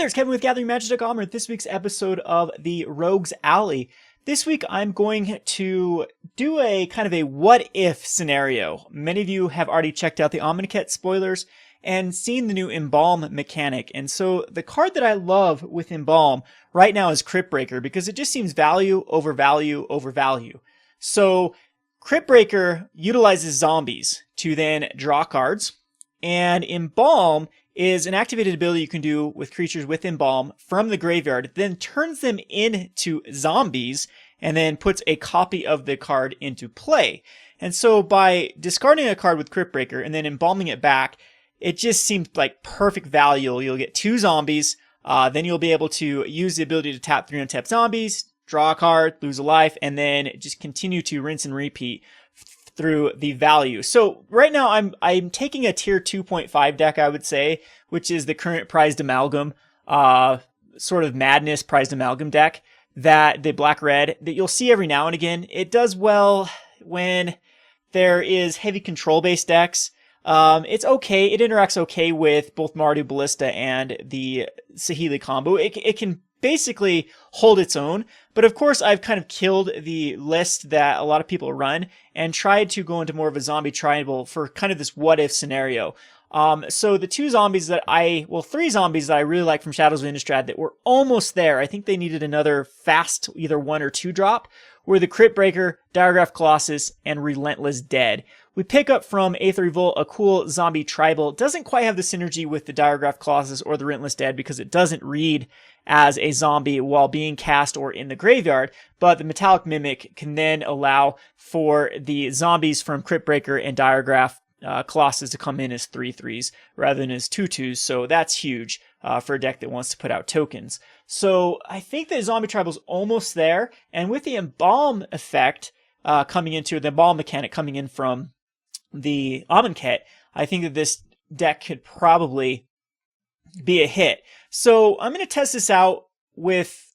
Hi there, it's Kevin with GatheringMagic.com and this week's episode of the Rogues Alley. This week I'm going to do a kind of a what-if scenario. Many of you have already checked out the Amonkhet spoilers and seen the new Embalm mechanic. And so the card that I love with Embalm right now is Cryptbreaker because it just seems value over value over value. So Cryptbreaker utilizes zombies to then draw cards, and Embalm is an activated ability you can do with creatures with Embalm from the graveyard, then turns them into zombies, and then puts a copy of the card into play. And so by discarding a card with Cryptbreaker and then embalming it back, it just seems like perfect value. You'll get 2 zombies, then you'll be able to use the ability to tap 3 untapped zombies, draw a card, lose a life, and then just continue to rinse and repeat through the value. So right now I'm taking a tier 2.5 deck, I would say, which is the current Prized Amalgam, sort of madness Prized Amalgam deck, that the black-red that you'll see every now and again. It does well when there is heavy control-based decks. It's okay. It interacts okay with both Mardu Ballista and the Saheeli combo. It can basically hold its own, but of course I've kind of killed the list that a lot of people run and tried to go into more of a zombie triangle for kind of this what-if scenario. So the 3 zombies that I really like from Shadows of Innistrad that were almost there, I think they needed another fast either 1 or 2 drop, were the Cryptbreaker, Diregraf Colossus, and Relentless Dead. We pick up from Aether Revolt a cool zombie tribal. It doesn't quite have the synergy with the Diregraf Colossus or the Relentless Dead because it doesn't read as a zombie while being cast or in the graveyard, but the Metallic Mimic can then allow for the zombies from Cryptbreaker and Diregraf Colossus to come in as 3/3s rather than as 2/2s, so that's huge for a deck that wants to put out tokens. So I think the zombie tribal's almost there, and with the Embalm effect coming into the Embalm mechanic coming in from the Amonkhet, I think that this deck could probably be a hit. So I'm going to test this out with,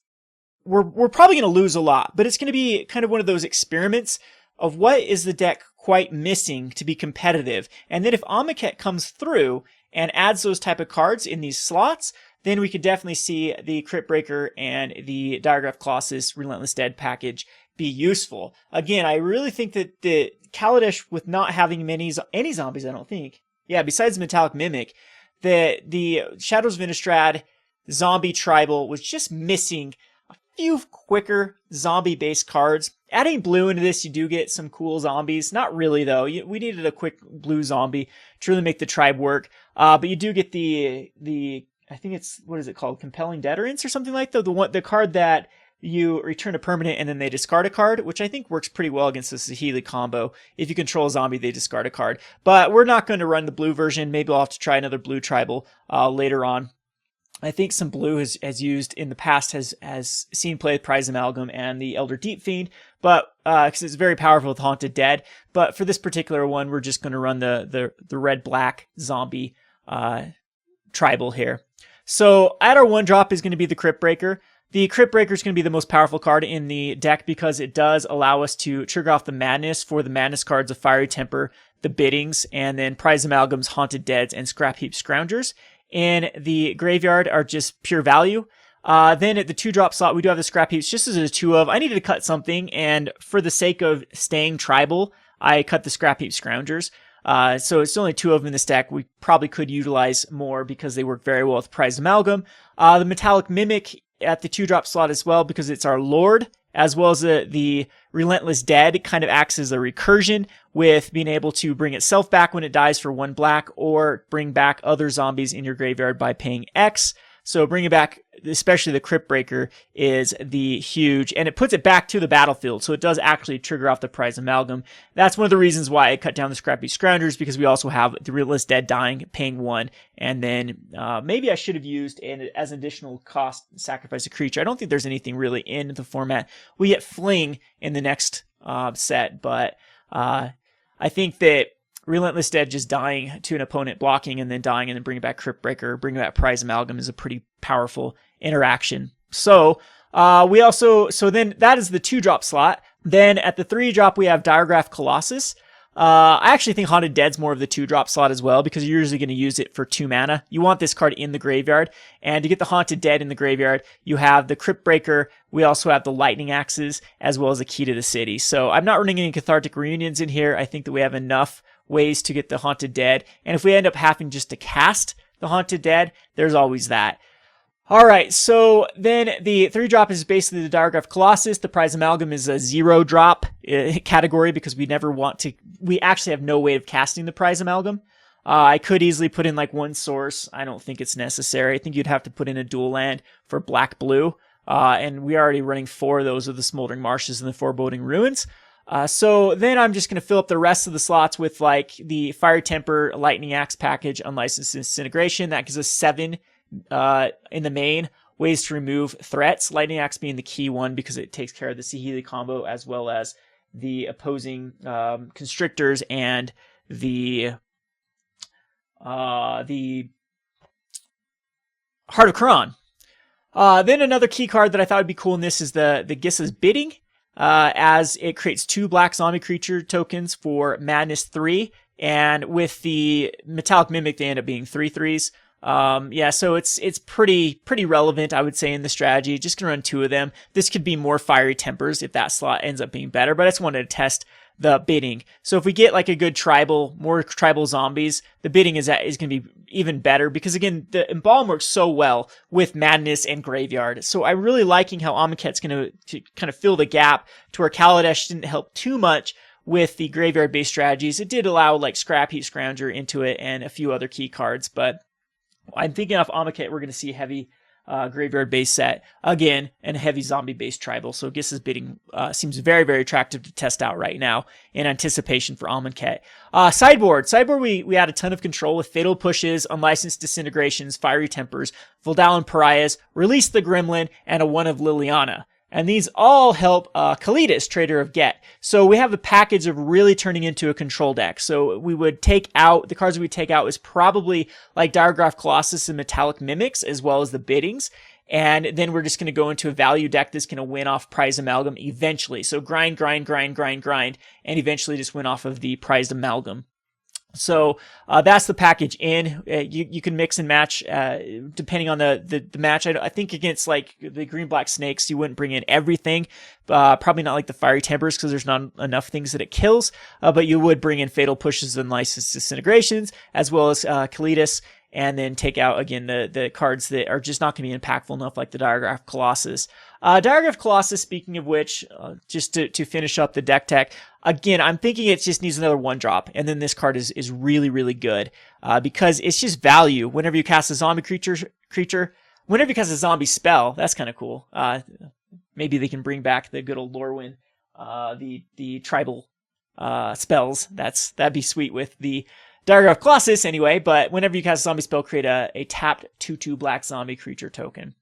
we're probably going to lose a lot, but it's going to be kind of one of those experiments of what is the deck quite missing to be competitive. And then if Amonkhet comes through and adds those type of cards in these slots, then we could definitely see the Cryptbreaker and the Diregraf Colossus Relentless Dead package be useful. Again, I really think that the Kalitas, with not having any zombies, I don't think. Yeah, besides the Metallic Mimic, the Shadows of Innistrad zombie tribal was just missing a few quicker zombie-based cards. Adding blue into this, you do get some cool zombies. Not really, though. We needed a quick blue zombie to really make the tribe work. But you do get the I think it's, what is it called? Compelling Deterrence or something like that? The card that you return a permanent and then they discard a card, which I think works pretty well against the Saheeli combo. If you control a zombie, they discard a card. But we're not going to run the blue version. Maybe I'll have to try another blue tribal later on. I think some blue has used in the past has seen play with Prized Amalgam and the Elder Deep Fiend, but because it's very powerful with Haunted Dead. But for this particular one, we're just going to run the red-black zombie tribal here. So at our 1-drop is going to be the Cryptbreaker. The Cryptbreaker is going to be the most powerful card in the deck because it does allow us to trigger off the Madness for the Madness cards of Fiery Temper, the Biddings, and then Prized Amalgams, Haunted Deads, and Scrapheap Scroungers. In the graveyard are just pure value. Then at the 2-drop slot, we do have the Scrapheaps just as a 2 of. I needed to cut something, and for the sake of staying tribal, I cut the Scrapheap Scroungers. So it's only 2 of them in this deck. We probably could utilize more because they work very well with Prized Amalgam. The Metallic Mimic at the 2-drop slot as well because it's our Lord, as well as the Relentless Dead. It kind of acts as a recursion with being able to bring itself back when it dies for 1 black or bring back other zombies in your graveyard by paying X. So bringing back, especially the Cryptbreaker, is the huge, and it puts it back to the battlefield, so it does actually trigger off the Prized Amalgam. That's one of the reasons why I cut down the Scrapheap Scroungers, because we also have the Relentless Dead dying, paying 1, and then maybe I should have used, and as an additional cost, sacrifice a creature. I don't think there's anything really in the format. We get Fling in the next set, but I think that Relentless Dead just dying to an opponent, blocking, and then dying, and then bringing back Cryptbreaker, bringing back Prized Amalgam is a pretty powerful interaction. So then that is the 2-drop slot. Then at the 3-drop, we have Diregraf Colossus. I actually think Haunted Dead's more of the 2-drop slot as well, because you're usually going to use it for 2 mana. You want this card in the graveyard, and to get the Haunted Dead in the graveyard, you have the Cryptbreaker. We also have the Lightning Axes, as well as the Key to the City. So I'm not running any Cathartic Reunions in here. I think that we have enough ways to get the Haunted Dead, and if we end up having just to cast the Haunted Dead, there's always that. Alright, so then the 3-drop is basically the Diregraf Colossus. The Prized Amalgam is a 0-drop category because we never want to... We actually have no way of casting the Prized Amalgam. I could easily put in like 1 source. I don't think it's necessary. I think you'd have to put in a dual land for black-blue. And we are already running 4 of those with the Smoldering Marshes and the Foreboding Ruins. So then I'm just going to fill up the rest of the slots with like the Fire Temper, Lightning Axe package, Unlicensed Disintegration. That gives us 7 in the main ways to remove threats. Lightning Axe being the key one because it takes care of the Sihili combo as well as the opposing constrictors and the Heart of Kron. Then another key card that I thought would be cool in this is the Gisa's Bidding, as it creates 2 black zombie creature tokens for Madness 3, and with the Metallic Mimic they end up being 3/3s. Yeah, so it's pretty relevant, I would say, in the strategy. Just gonna run 2 of them. This could be more Fiery Tempers if that slot ends up being better, but I just wanted to test the bidding. So if we get like a good more tribal zombies, the bidding is gonna be even better because again, the Embalm works so well with Madness and Graveyard. So I'm really liking how Amonkhet's gonna kind of fill the gap to where Kalitas didn't help too much with the graveyard-based strategies. It did allow like Scrapheap Scrounger into it and a few other key cards, but I'm thinking of Amonkhet, we're going to see a heavy graveyard-based set again and a heavy zombie-based tribal. So Gisa's Bidding seems very attractive to test out right now in anticipation for Amonkhet. Sideboard. Sideboard, we add a ton of control with Fatal Pushes, Unlicensed Disintegrations, Fiery Tempers, Voldaren Pariahs, Release the Gremlin, and a 1 of Liliana. And these all help Kalitas, Traitor of Ghet. So we have a package of really turning into a control deck. So we would take out, the cards we would take out is probably like Diregraf Colossus and Metallic Mimics, as well as the Biddings. And then we're just going to go into a value deck that's going to win off Prized Amalgam eventually. So grind, and eventually just win off of the Prized Amalgam. So that's the package in. You can mix and match depending on the match. I think against like the green-black snakes, you wouldn't bring in everything. Probably not like the Fiery Tempers because there's not enough things that it kills. But you would bring in Fatal Pushes and Licensed Disintegrations, as well as Kalitas, and then take out, again, the cards that are just not going to be impactful enough, like the Diregraf Colossus. Diregraf Colossus, speaking of which, just to finish up the deck tech, again, I'm thinking it just needs another 1-drop, and then this card is really good, because it's just value. Whenever you cast a zombie creature, whenever you cast a zombie spell, that's kind of cool. Maybe they can bring back the good old Lorwyn, the tribal spells. That'd be sweet with the Diregraf Colossus anyway, but whenever you cast a zombie spell, create a tapped 2/2 black zombie creature token.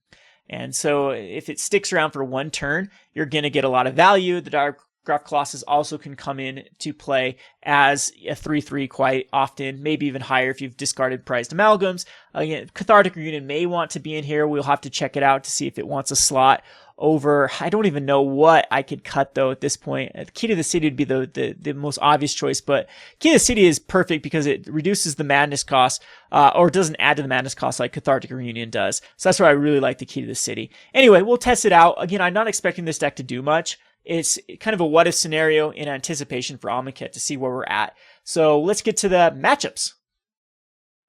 And so if it sticks around for 1 turn, you're going to get a lot of value. The Diregraf Colossus also can come in to play as a 3/3 quite often, maybe even higher if you've discarded Prized Amalgams. Again, Cathartic Reunion may want to be in here. We'll have to check it out to see if it wants a slot over. I don't even know what I could cut though at this point. Key to the City would be the most obvious choice, but Key to the City is perfect because it reduces the madness cost, or doesn't add to the madness cost like Cathartic Reunion does. So that's why I really like the Key to the City. Anyway, we'll test it out. Again, I'm not expecting this deck to do much. It's kind of a what if scenario in anticipation for Amonkhet to see where we're at. So let's get to the matchups.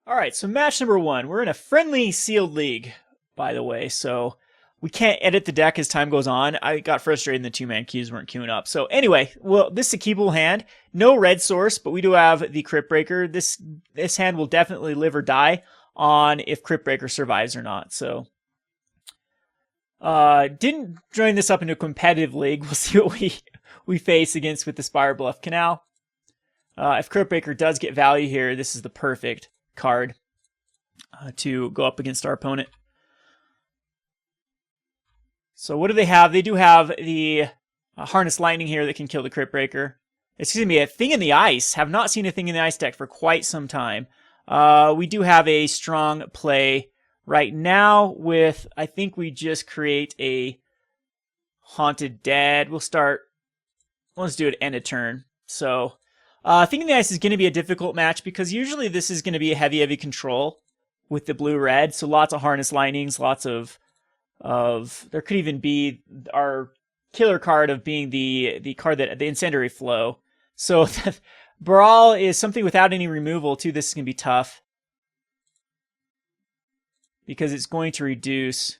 All right, so match number 1. We're in a friendly sealed league, by the way, so we can't edit the deck as time goes on. I got frustrated the 2-man queues weren't queuing up. So anyway, well, this is a keepable hand. No red source, but we do have the Cryptbreaker. This hand will definitely live or die on if Cryptbreaker survives or not. So didn't join this up into a competitive league. We'll see what we face against with the Spire Bluff Canal. If Cryptbreaker does get value here, this is the perfect card to go up against our opponent. So what do they have? They do have the Harness Lightning here that can kill the Cryptbreaker. It's going to be a Thing in the Ice. Have not seen a Thing in the Ice deck for quite some time. We do have a strong play right now with, I think we just create a Haunted Dead. Let's do it end of turn. So Thinking the Ice is going to be a difficult match because usually this is going to be a heavy control with the blue-red. So lots of Harness Lightnings, lots of there could even be our killer card of being the card that the Incendiary Flow. So Brawl is something without any removal too. This is going to be tough because it's going to reduce.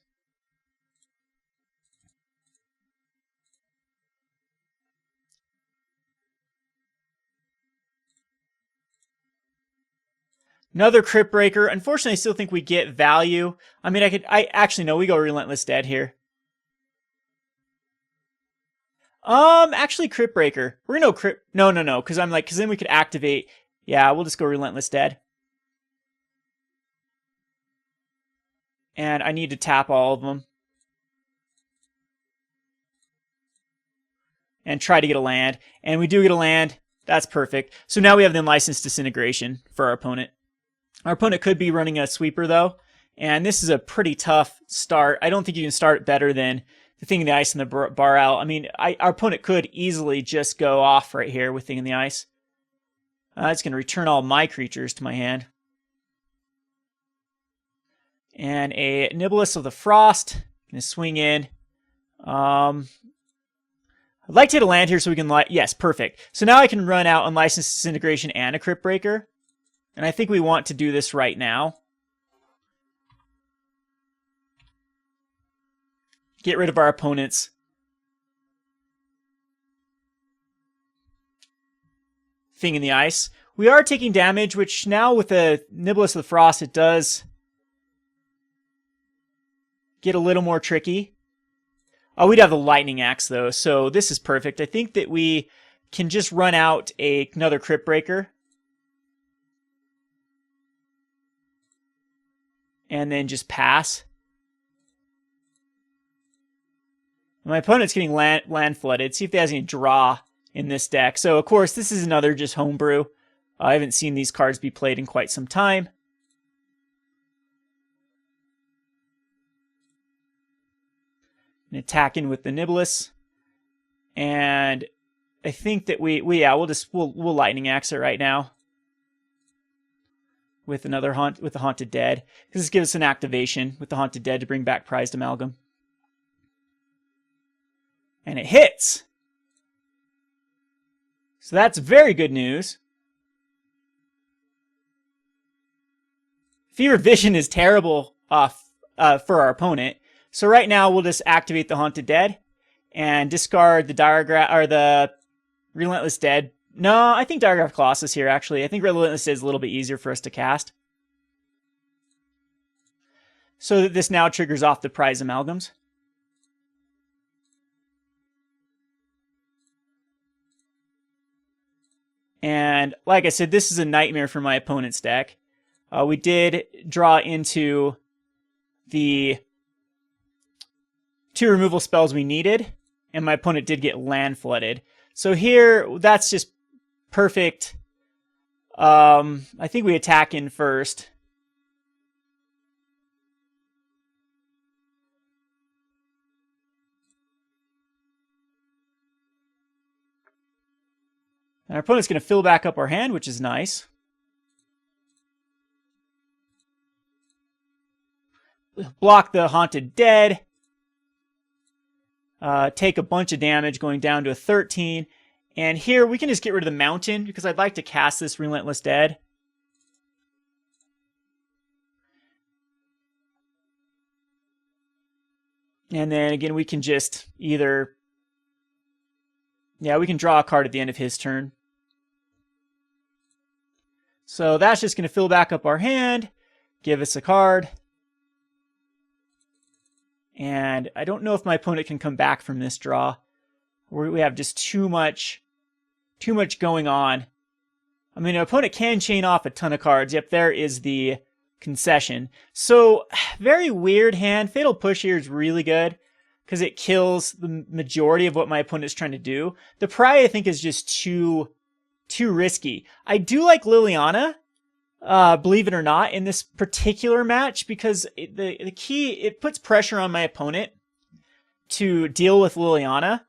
Another Cryptbreaker. Unfortunately, I still think we get value. I mean, I actually, no, we go Relentless Dead here. Actually, Cryptbreaker. We're gonna go no, because then we could activate. Yeah, we'll just go Relentless Dead. And I need to tap all of them. And try to get a land. And we do get a land. That's perfect. So now we have the Unlicensed Disintegration for our opponent. Our opponent could be running a sweeper, though. And this is a pretty tough start. I don't think you can start better than the Thing in the Ice and the Bar Owl. I mean, our opponent could easily just go off right here with Thing in the Ice. It's going to return all my creatures to my hand. And a Nibelus of the Frost. Going to swing in. I'd like to hit a land here so we can... Yes, perfect. So now I can run out Unlicensed Disintegration and a Cryptbreaker. And I think we want to do this right now. Get rid of our opponent's Thing in the Ice. We are taking damage, which now with the Nibelus of the Frost, it does get a little more tricky. Oh, we'd have the Lightning Axe, though, so this is perfect. I think that we can just run out another Cryptbreaker. And then just pass. My opponent's getting land flooded. See if he has any draw in this deck. So, of course, this is another just homebrew. I haven't seen these cards be played in quite some time. And attacking with the Nibelus. And I think that we'll Lightning Axe it right now. With the Haunted Dead. Because this gives us an activation with the Haunted Dead to bring back Prized Amalgam. And it hits! So that's very good news. Fever Vision is terrible for our opponent. So right now we'll just activate the Haunted Dead and discard the Diregraf or the Relentless Dead. No, I think Diregraf Colossus here, actually. I think Relentless Dead is a little bit easier for us to cast. So that this now triggers off the Prized Amalgams. And like I said, this is a nightmare for my opponent's deck. We did draw into the 2 removal spells we needed, and my opponent did get land flooded. So here, that's just perfect. I think we attack in first. And our opponent's going to fill back up our hand, which is nice. Block the Haunted Dead. Take a bunch of damage going down to a 13. And here we can just get rid of the Mountain because I'd like to cast this Relentless Dead. And then again, we can just either... Yeah, we can draw a card at the end of his turn. So that's just going to fill back up our hand, give us a card. And I don't know if my opponent can come back from this draw. We have just too much going on. I mean, an opponent can chain off a ton of cards. Yep, there is the concession. So, very weird hand. Fatal Push here is really good because it kills the majority of what my opponent is trying to do. The Pariah, I think, is just too risky. I do like Liliana, believe it or not, in this particular match because the key, it puts pressure on my opponent to deal with Liliana.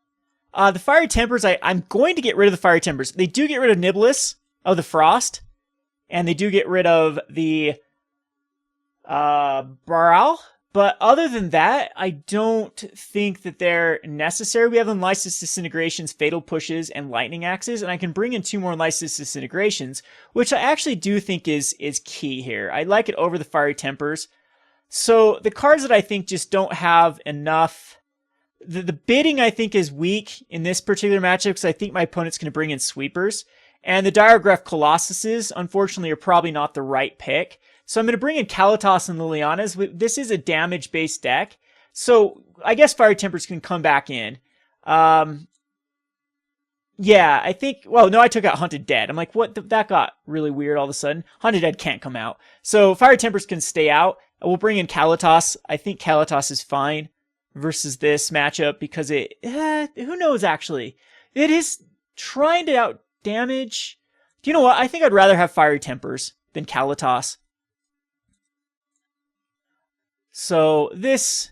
The Fiery Tempers, I'm going to get rid of the Fiery Tempers. They do get rid of Niblis of the Frost, and they do get rid of the Baral. But other than that, I don't think that they're necessary. We have Unlicensed Disintegrations, Fatal Pushes, and Lightning Axes, and I can bring in 2 more Unlicensed Disintegrations, which I actually do think is key here. I like it over the Fiery Tempers. So the cards that I think just don't have enough... The bidding, I think, is weak in this particular matchup because I think my opponent's going to bring in sweepers. And the Diregraf Colossuses, unfortunately, are probably not the right pick. So I'm going to bring in Kalitas and Liliana's. This is a damage-based deck. So I guess Fiery Tempers can come back in. Yeah, I think... Well, no, I took out Hunted Dead. I'm like, what? That got really weird all of a sudden. Hunted Dead can't come out. So Fiery Tempers can stay out. We'll bring in Kalitas. I think Kalitas is fine versus this matchup because it... who knows, actually? It is trying to out damage... Do you know what? I think I'd rather have Fiery Tempers than Kalitas. So this,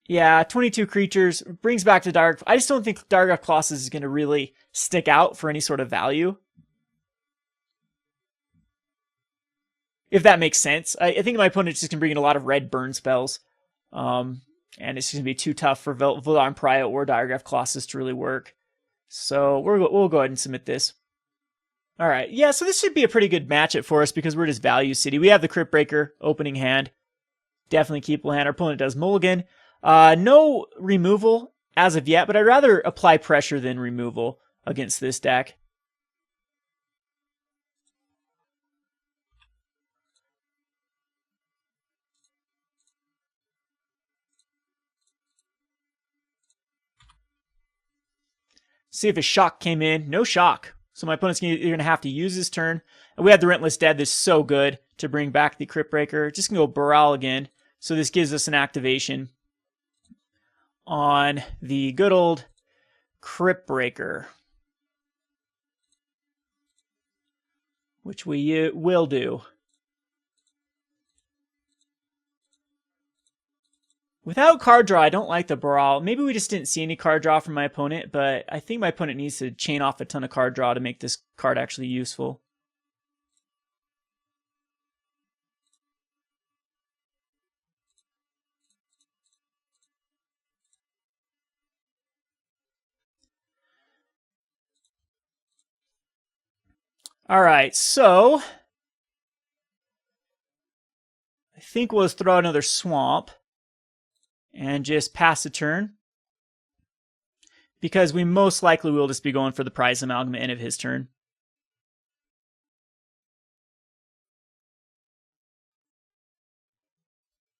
yeah, 22 creatures brings back the Diregraf. I just don't think Diregraf Colossus is going to really stick out for any sort of value. If that makes sense. I think my opponent just can bring in a lot of red burn spells. And it's going to be too tough for Voldaren Pariah or Diregraf Colossus to really work. So we'll go ahead and submit this. All right, yeah, so this should be a pretty good matchup for us because we're just Value City. We have the Cryptbreaker opening hand. Definitely keepable hand. Our opponent does mulligan. No removal as of yet, but I'd rather apply pressure than removal against this deck. See if a shock came in. No shock. So my opponent's either going to have to use his turn. And we have the Relentless Dead that's so good to bring back the Cryptbreaker. Just going to go Baral again. So this gives us an activation on the good old Cryptbreaker, which we will do. Without card draw, I don't like the Baral. Maybe we just didn't see any card draw from my opponent, but I think my opponent needs to chain off a ton of card draw to make this card actually useful. All right, so I think we'll just throw another Swamp and just pass the turn, because we most likely will just be going for the Prized Amalgam end of his turn.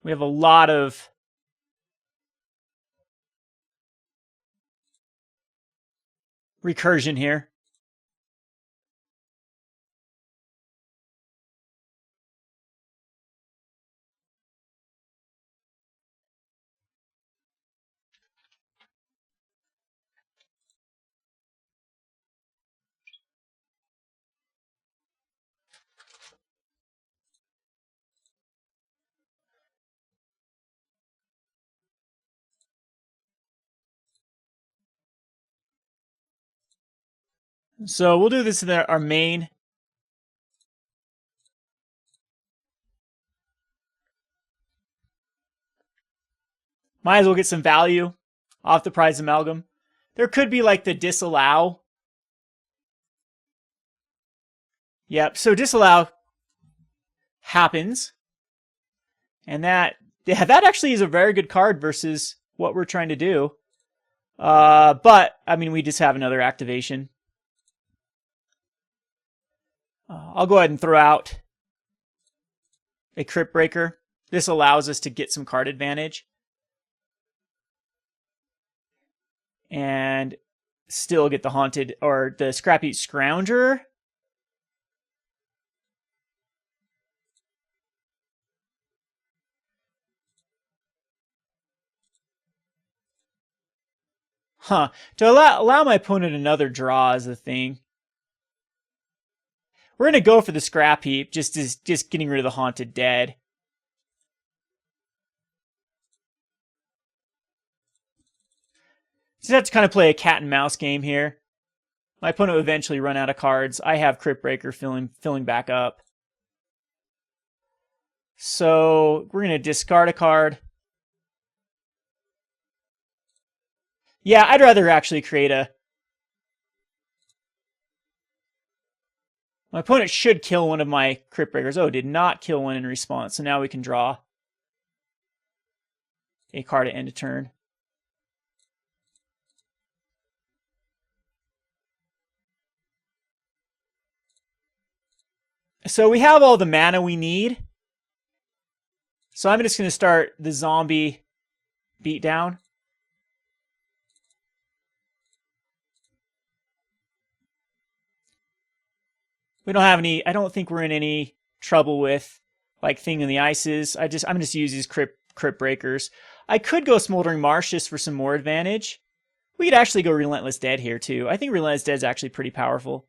We have a lot of recursion here. So we'll do this in our main. Might as well get some value off the Prized Amalgam. There could be like the disallow. Yep, so disallow happens. And that actually is a very good card versus what we're trying to do. But, I mean, we just have another activation. I'll go ahead and throw out a Cryptbreaker. This allows us to get some card advantage. And still get the Haunted, or the Scrapheap Scrounger. Huh. To allow my opponent another draw is the thing. We're going to go for the Scrapheap, just getting rid of the Haunted Dead. Just have to kind of play a cat and mouse game here. My opponent will eventually run out of cards. I have Cryptbreaker filling back up. So we're going to discard a card. Yeah, I'd rather actually create a... My opponent should kill one of my Cryptbreakers. Oh, did not kill one in response. So now we can draw a card at end of turn. So we have all the mana we need. So I'm just going to start the zombie beatdown. We don't have any, I don't think we're in any trouble with like Thing in the Ices. I'm just use these Cryptbreakers. I could go Smoldering Marsh just for some more advantage. We could actually go Relentless Dead here too. I think Relentless Dead is actually pretty powerful.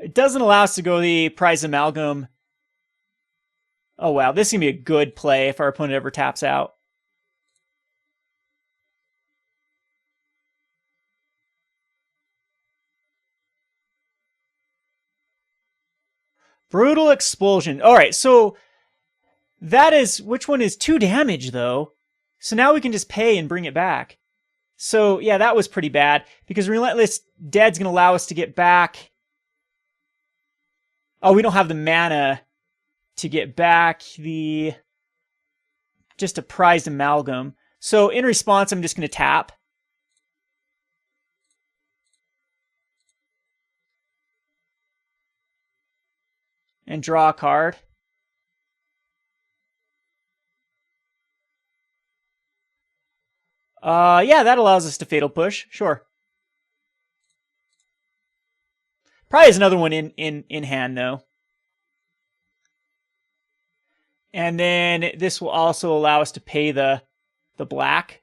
It doesn't allow us to go the Prized Amalgam. Oh wow, this is going to be a good play if our opponent ever taps out. Brutal Expulsion. Alright, so that is, which one is 2 damage though? So now we can just pay and bring it back. So yeah, that was pretty bad because Relentless Dead's going to allow us to get back. Oh, we don't have the mana to get back the just a Prized Amalgam. So in response, I'm just going to tap. And draw a card. Yeah, that allows us to Fatal Push. Sure. Probably is another one in hand, though. And then this will also allow us to pay the black.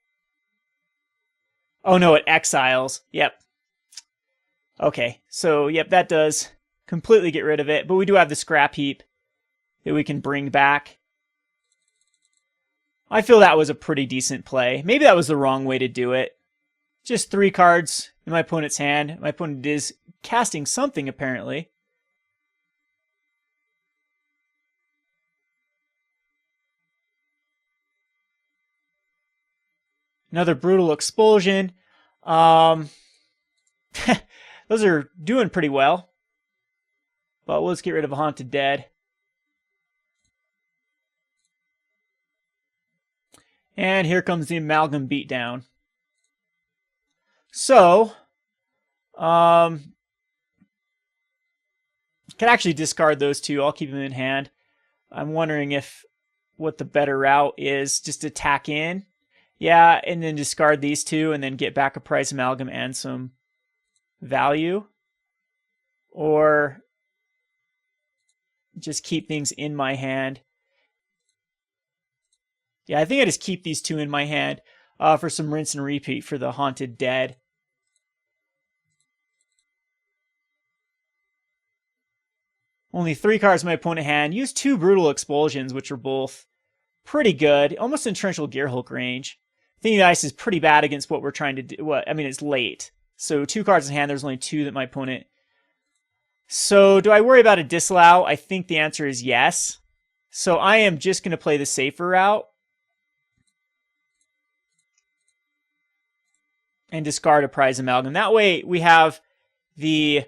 Oh, no, it exiles. Yep. Okay, so, yep, that does completely get rid of it. But we do have the Scrapheap that we can bring back. I feel that was a pretty decent play. Maybe that was the wrong way to do it. Just 3 cards in my opponent's hand. My opponent is casting something, apparently. Another Brutal Expulsion. Those are doing pretty well. But let's get rid of a Haunted Dead. And here comes the Amalgam Beatdown. So, can actually discard those 2. I'll keep them in hand. I'm wondering if what the better route is. Just attack in. Yeah, and then discard these 2 and then get back a Prized Amalgam and some value. Or just keep things in my hand. Yeah, I think I just keep these 2 in my hand for some rinse and repeat for the Haunted Dead. Only 3 cards in my opponent hand. Use 2 Brutal Expulsions, which are both pretty good. Almost in Torrential Gearhulk range. Thinking the Ice is pretty bad against what we're trying to do. Well, I mean, it's late. So 2 cards in hand. There's only 2 that my opponent... So do I worry about a disallow? I think the answer is yes. So I am just going to play the safer route. And discard a Prized Amalgam. That way we have the...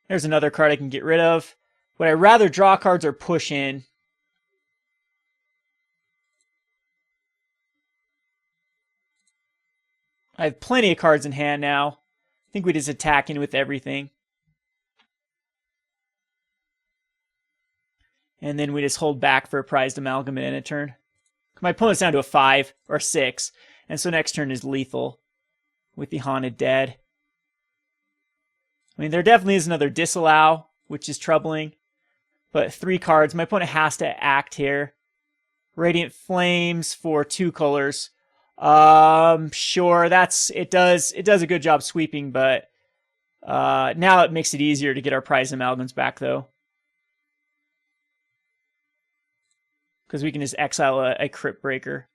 There's another card I can get rid of. Would I rather draw cards or push in? I have plenty of cards in hand now. I think we just attack in with everything. And then we just hold back for a Prized Amalgam at end of turn. My opponent's down to a 5 or 6. And so next turn is lethal with the Haunted Dead. I mean, there definitely is another disallow, which is troubling. But 3 cards. My opponent has to act here. Radiant Flames for 2 colors. Sure, it does a good job sweeping, but now it makes it easier to get our Prized Amalgams back, though. Because we can just exile a Cryptbreaker.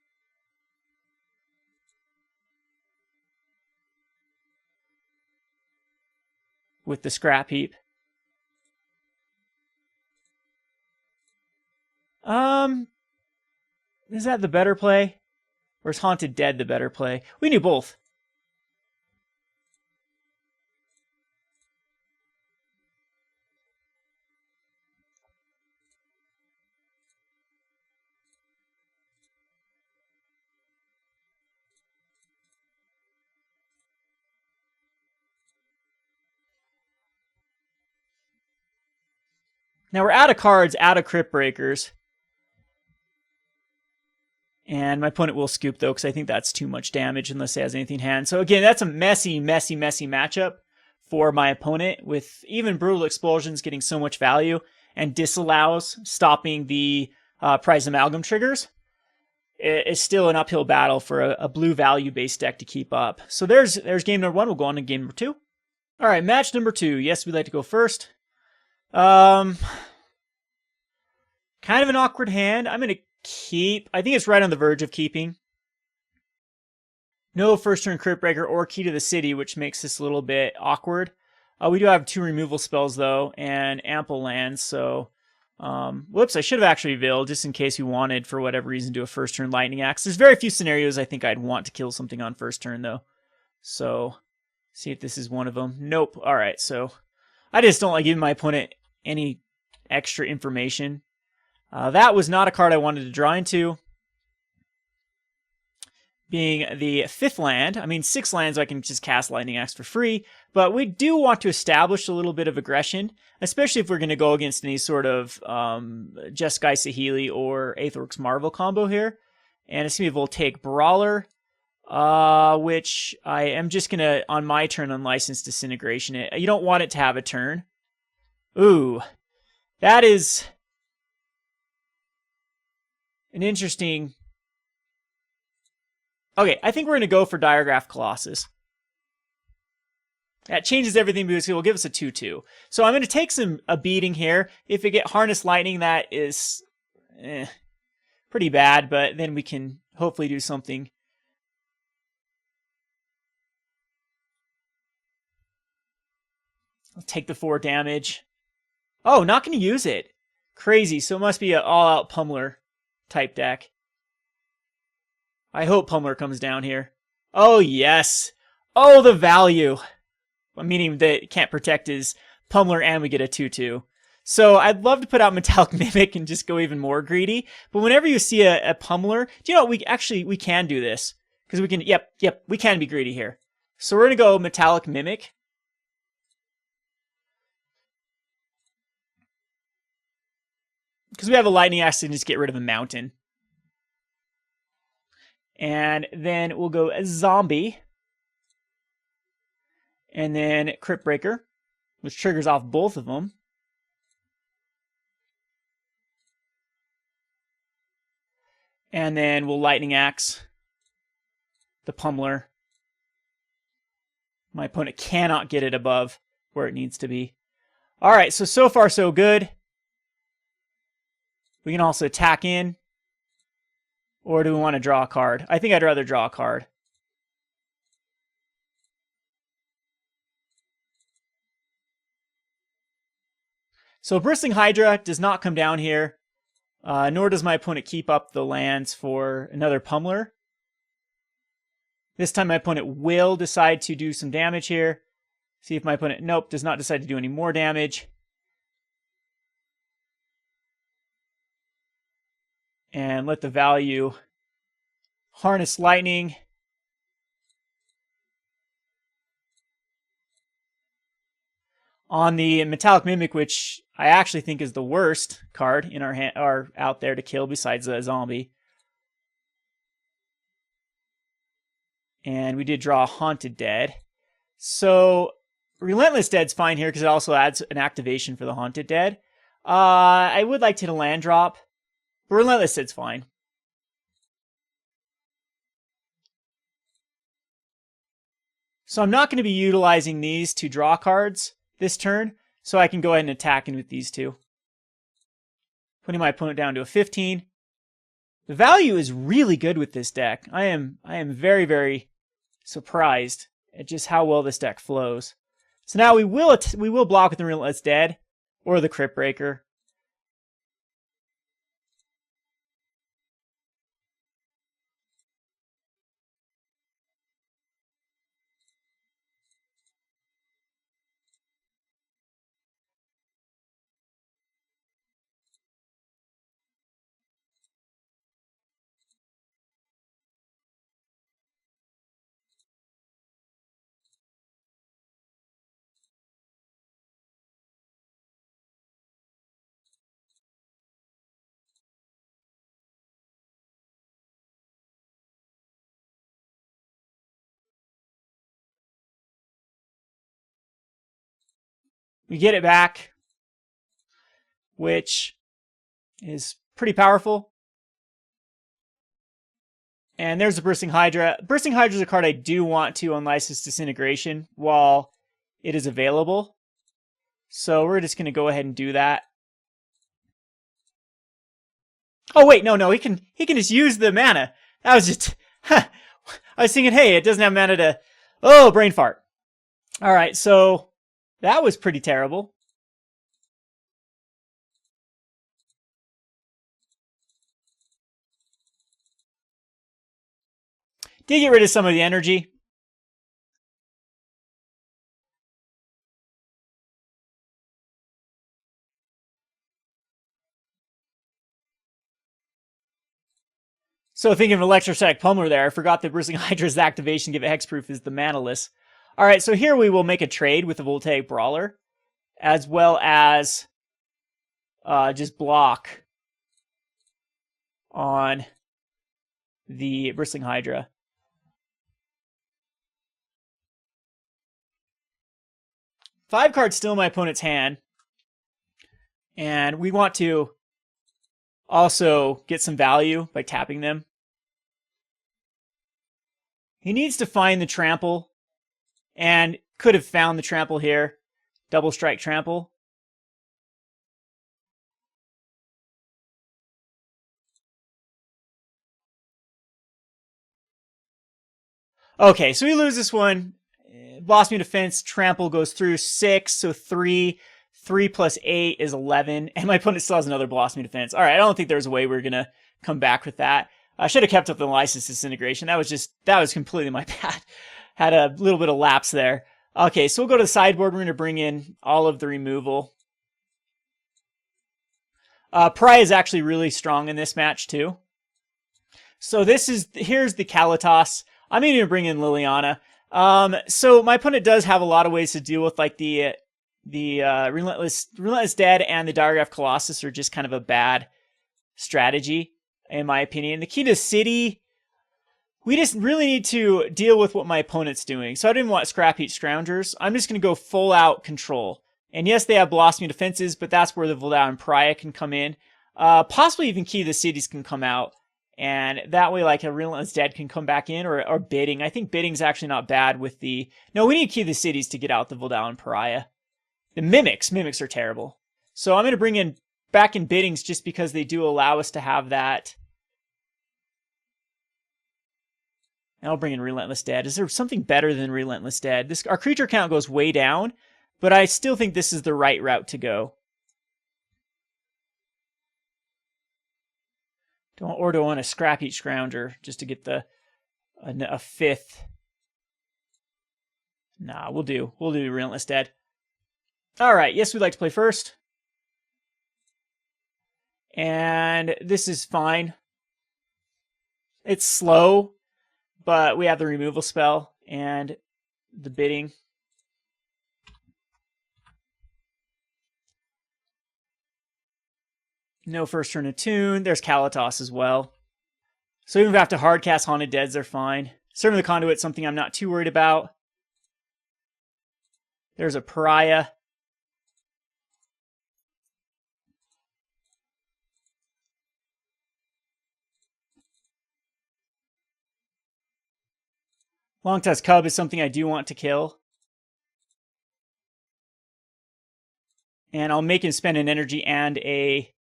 With the Scrapheap. Is that the better play? Or is Haunted Dead the better play? We knew both. Now we're out of cards, out of Cryptbreakers. And my opponent will scoop, though, because I think that's too much damage unless he has anything in hand. So again, that's a messy matchup for my opponent, with even Brutal Explosions getting so much value and disallows stopping the Prized Amalgam triggers. It's still an uphill battle for a blue value-based deck to keep up. So there's game number 1. We'll go on to game number 2. All right, match number 2. Yes, we'd like to go first. Kind of an awkward hand. I'm going to keep. I think it's right on the verge of keeping. No first turn Cryptbreaker or Key to the City, which makes this a little bit awkward. We do have 2 removal spells, though, and ample lands, so... whoops, I should have actually revealed, just in case we wanted, for whatever reason, to do a first turn Lightning Axe. There's very few scenarios I think I'd want to kill something on first turn, though. So, see if this is one of them. Nope. Alright, so... I just don't like giving my opponent any extra information. That was not a card I wanted to draw into. Being the 5th land. I mean, 6 lands I can just cast Lightning Axe for free, but we do want to establish a little bit of aggression, especially if we're going to go against any sort of Jeskai Saheeli or Aetherworks Marvel combo here. And it's going to be a Voltaic Brawler, which I am just going to, on my turn, Unlicensed Disintegration it. You don't want it to have a turn. Ooh, that is an interesting... Okay, I think we're going to go for Diregraf Colossus. That changes everything because it will give us a 2-2. So I'm going to take a beating here. If we get Harness Lightning, that is pretty bad, but then we can hopefully do something. I'll take the 4 damage. Oh, not going to use it. Crazy. So it must be an all-out Pummeler type deck. I hope Pummeler comes down here. Oh, yes. Oh, the value. Meaning that it can't protect his Pummeler and we get a 2-2. So I'd love to put out Metallic Mimic and just go even more greedy. But whenever you see a Pummeler, do you know what? We can do this. Because we can, yep, we can be greedy here. So we're going to go Metallic Mimic. Because we have a Lightning Axe to just get rid of a mountain. And then we'll go Zombie. And then Cryptbreaker, which triggers off both of them. And then we'll Lightning Axe the Pummeler. My opponent cannot get it above where it needs to be. Alright, so far so good. We can also attack in. Or do we want to draw a card? I think I'd rather draw a card. So Bristling Hydra does not come down here, nor does my opponent keep up the lands for another Pummeler. This time my opponent will decide to do some damage here. See if my opponent, nope, does not decide to do any more damage. And let the value Harness Lightning. On the Metallic Mimic, which I actually think is the worst card in our hand, or out there to kill besides a zombie. And we did draw Haunted Dead. So Relentless Dead's fine here because it also adds an activation for the Haunted Dead. I would like to hit a land drop. But Relentless Dead's fine. So I'm not going to be utilizing these to draw cards this turn, so I can go ahead and attack in with these two. Putting my opponent down to a 15. The value is really good with this deck. I am very, very surprised at just how well this deck flows. So now we will block with the Relentless Dead or the Cryptbreaker. We get it back, which is pretty powerful. And there's the Bursting Hydra. Bursting Hydra is a card I do want to unlicense Disintegration while it is available. So we're just going to go ahead and do that. Oh wait, no, he can just use the mana. That was just, I was thinking, hey, it doesn't have mana to, oh, brain fart. All right, so that was pretty terrible. Did get rid of some of the energy. So thinking of Electrostatic Pummeler there, I forgot that Bursting Hydra's activation, give it hexproof, is the manaless. All right, so here we will make a trade with the Voltaic Brawler, as well as just block on the Bristling Hydra. Five cards still in my opponent's hand. And we want to also get some value by tapping them. He needs to find the trample, and could have found the trample here. Double strike trample. Okay, so we lose this one. Blossom Defense, trample goes through 6, so 3. 3 plus 8 is 11, and my opponent still has another Blossom Defense. All right, I don't think there's a way we're going to come back with that. I should have kept up the License Disintegration. That was completely my bad. Had a little bit of lapse there. Okay, so we'll go to the sideboard. We're going to bring in all of the removal. Pariah is actually really strong in this match, too. So here's the Kalitas. I'm even going to bring in Liliana. So my opponent does have a lot of ways to deal with like the Relentless Dead and the Diregraf Colossus are just kind of a bad strategy, in my opinion. The key to City, we just really need to deal with what my opponent's doing. So I didn't want Scrapheap Scroungers. I'm just going to go full out control. And yes, they have blossoming defenses, but that's where the Voldaren Pariah can come in. Possibly even Key to the Cities can come out. And that way, like, a Relentless Dead can come back in, or Bidding. I think Bidding's actually not bad with the... No, we need Key to the Cities to get out the Voldaren Pariah. The Mimics are terrible. So I'm going to bring in back in Biddings just because they do allow us to have that. And I'll bring in Relentless Dead. Is there something better than Relentless Dead? Our creature count goes way down, but I still think this is the right route to go. Do I want a Scrapheap Scrounger just to get a 5th? Nah, we'll do Relentless Dead. All right, yes, we'd like to play first. And this is fine. It's slow, but we have the removal spell and the bidding. No first turn attune. There's Kalitas as well. So even if I have to hardcast Haunted Deads, they're fine. Servant of the Conduit, something I'm not too worried about. There's a Pariah. Longtusk Cub is something I do want to kill. And I'll make him spend an energy and a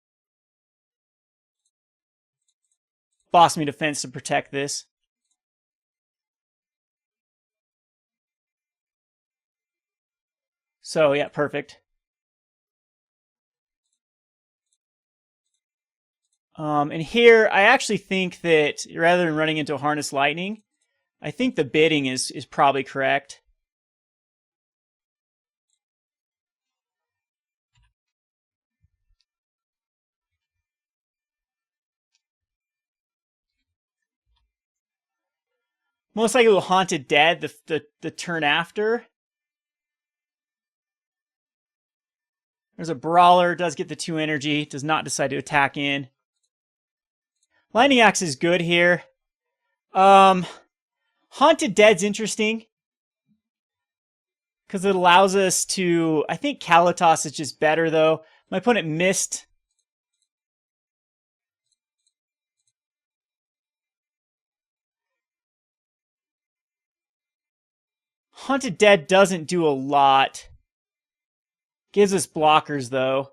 Boss Me Defense to protect this. So, yeah, perfect. And here, I actually think that rather than running into Harness Lightning, I think the bidding is probably correct. Most likely will Haunted Dead the turn after. There's a Brawler, does get the 2 energy, does not decide to attack in. Lightning Axe is good here. Haunted Dead's interesting. Because it allows us to... I think Kalitas is just better, though. My opponent missed. Haunted Dead doesn't do a lot. Gives us blockers, though.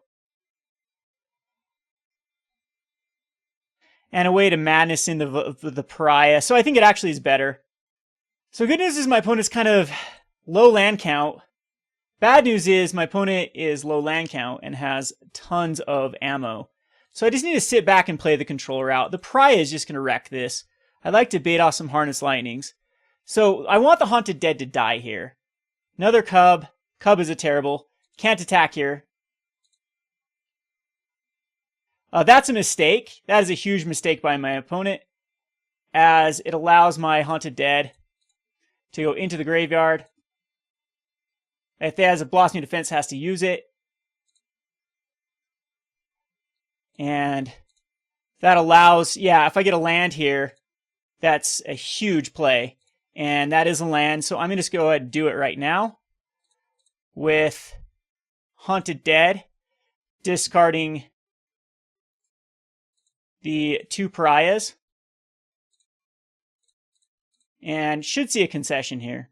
And a way to madness in the Pariah. So I think it actually is better. So good news is my opponent's kind of low land count. Bad news is my opponent is low land count and has tons of ammo. So I just need to sit back and play the controller out. The Pariah is just going to wreck this. I'd like to bait off some Harness Lightnings. So I want the Haunted Dead to die here. Another Cub. Cub is a terrible. Can't attack here. That's a mistake. That is a huge mistake by my opponent, as it allows my Haunted Dead to go into the graveyard. If it has a Blossoming Defense, has to use it. And that allows, yeah, if I get a land here, that's a huge play. And that is a land, so I'm going to just go ahead and do it right now. With Haunted Dead, discarding the 2 Pariahs. And should see a concession here.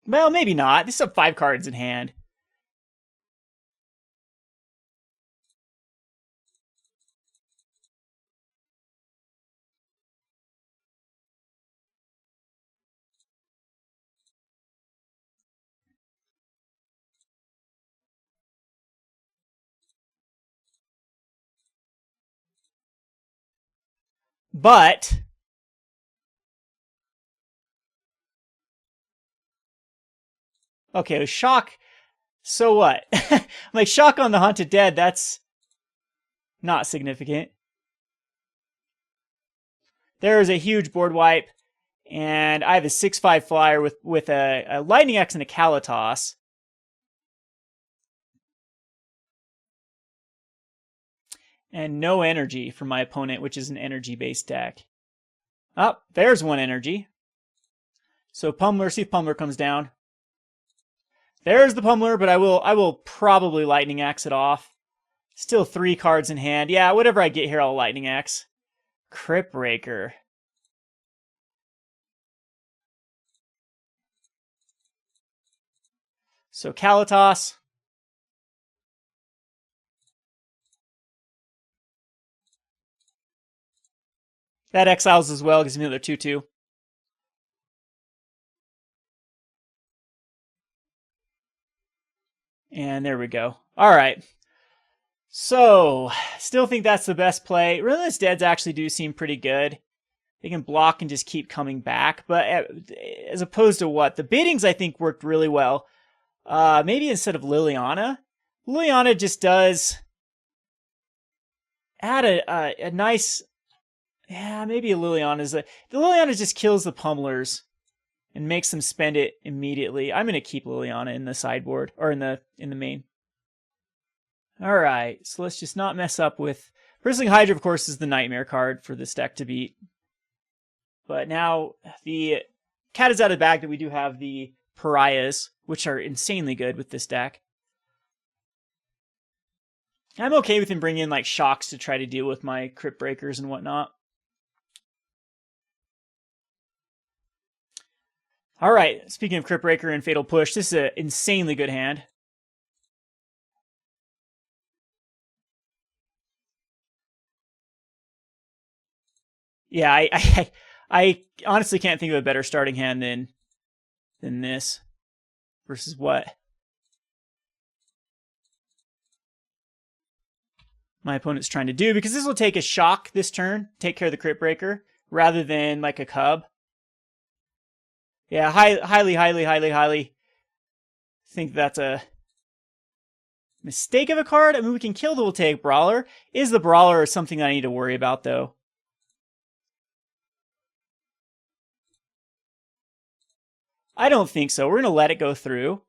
Well, maybe not. This is 5 cards in hand. But okay, with shock. So what? Like, shock on the Haunted Dead, that's not significant. There is a huge board wipe, and I have a 6/5 flyer with a Lightning Axe and a Kalitas. And no energy from my opponent, which is an energy-based deck. Oh, there's 1 energy. So Pummeler, see if Pummeler comes down. There's the Pummeler, but I will probably Lightning Axe it off. Still 3 cards in hand. Yeah, whatever I get here, I'll Lightning Axe. Cryptbreaker. So Kalitas. That exiles as well, gives me another 2/2. And there we go. All right. So, still think that's the best play. Relentless Deads actually do seem pretty good. They can block and just keep coming back. But as opposed to what? The biddings, I think, worked really well. Maybe instead of Liliana. Liliana just does add a nice... Yeah, maybe a Liliana's... The Liliana just kills the Pummelers and makes them spend it immediately. I'm going to keep Liliana in the sideboard, or in the main. Alright, so let's just not mess up with... Bristling Hydra, of course, is the nightmare card for this deck to beat. But now, the cat is out of the bag that we do have the Pariahs, which are insanely good with this deck. I'm okay with him bringing in, like, shocks to try to deal with my Cryptbreakers and whatnot. All right, speaking of Cryptbreaker and Fatal Push, this is an insanely good hand. Yeah, I honestly can't think of a better starting hand than this versus what my opponent's trying to do, because this will take a shock this turn, take care of the Cryptbreaker, rather than like a Cub. Yeah, highly think that's a mistake of a card. I mean, we can kill the Voltaic Brawler. Is the Brawler something I need to worry about, though? I don't think so. We're going to let it go through.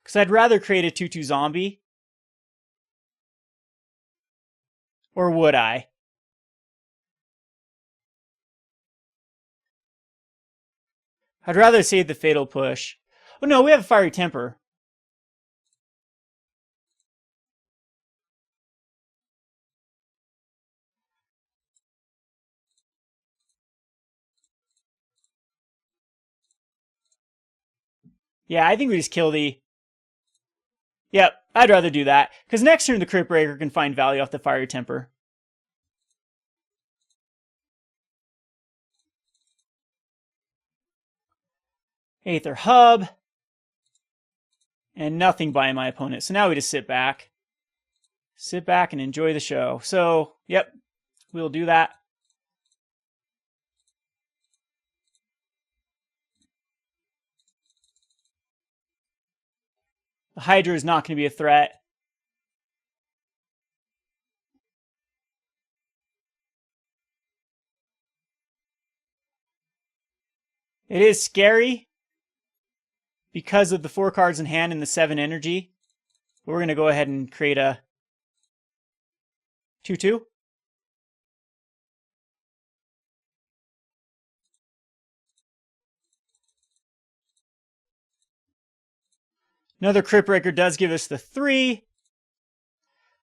Because I'd rather create a 2/2 zombie. Or would I? I'd rather save the Fatal Push. Oh no, we have a Fiery Temper. Yeah, I think we just kill the... Yep, I'd rather do that. Because next turn the Cryptbreaker can find value off the Fiery Temper. Aether Hub. And nothing by my opponent. So now we just sit back. Sit back and enjoy the show. So, yep, we'll do that. The Hydra is not going to be a threat. It is scary because of the 4 cards in hand and the 7 energy. But we're going to go ahead and create a 2/2. Another Cryptbreaker does give us the 3.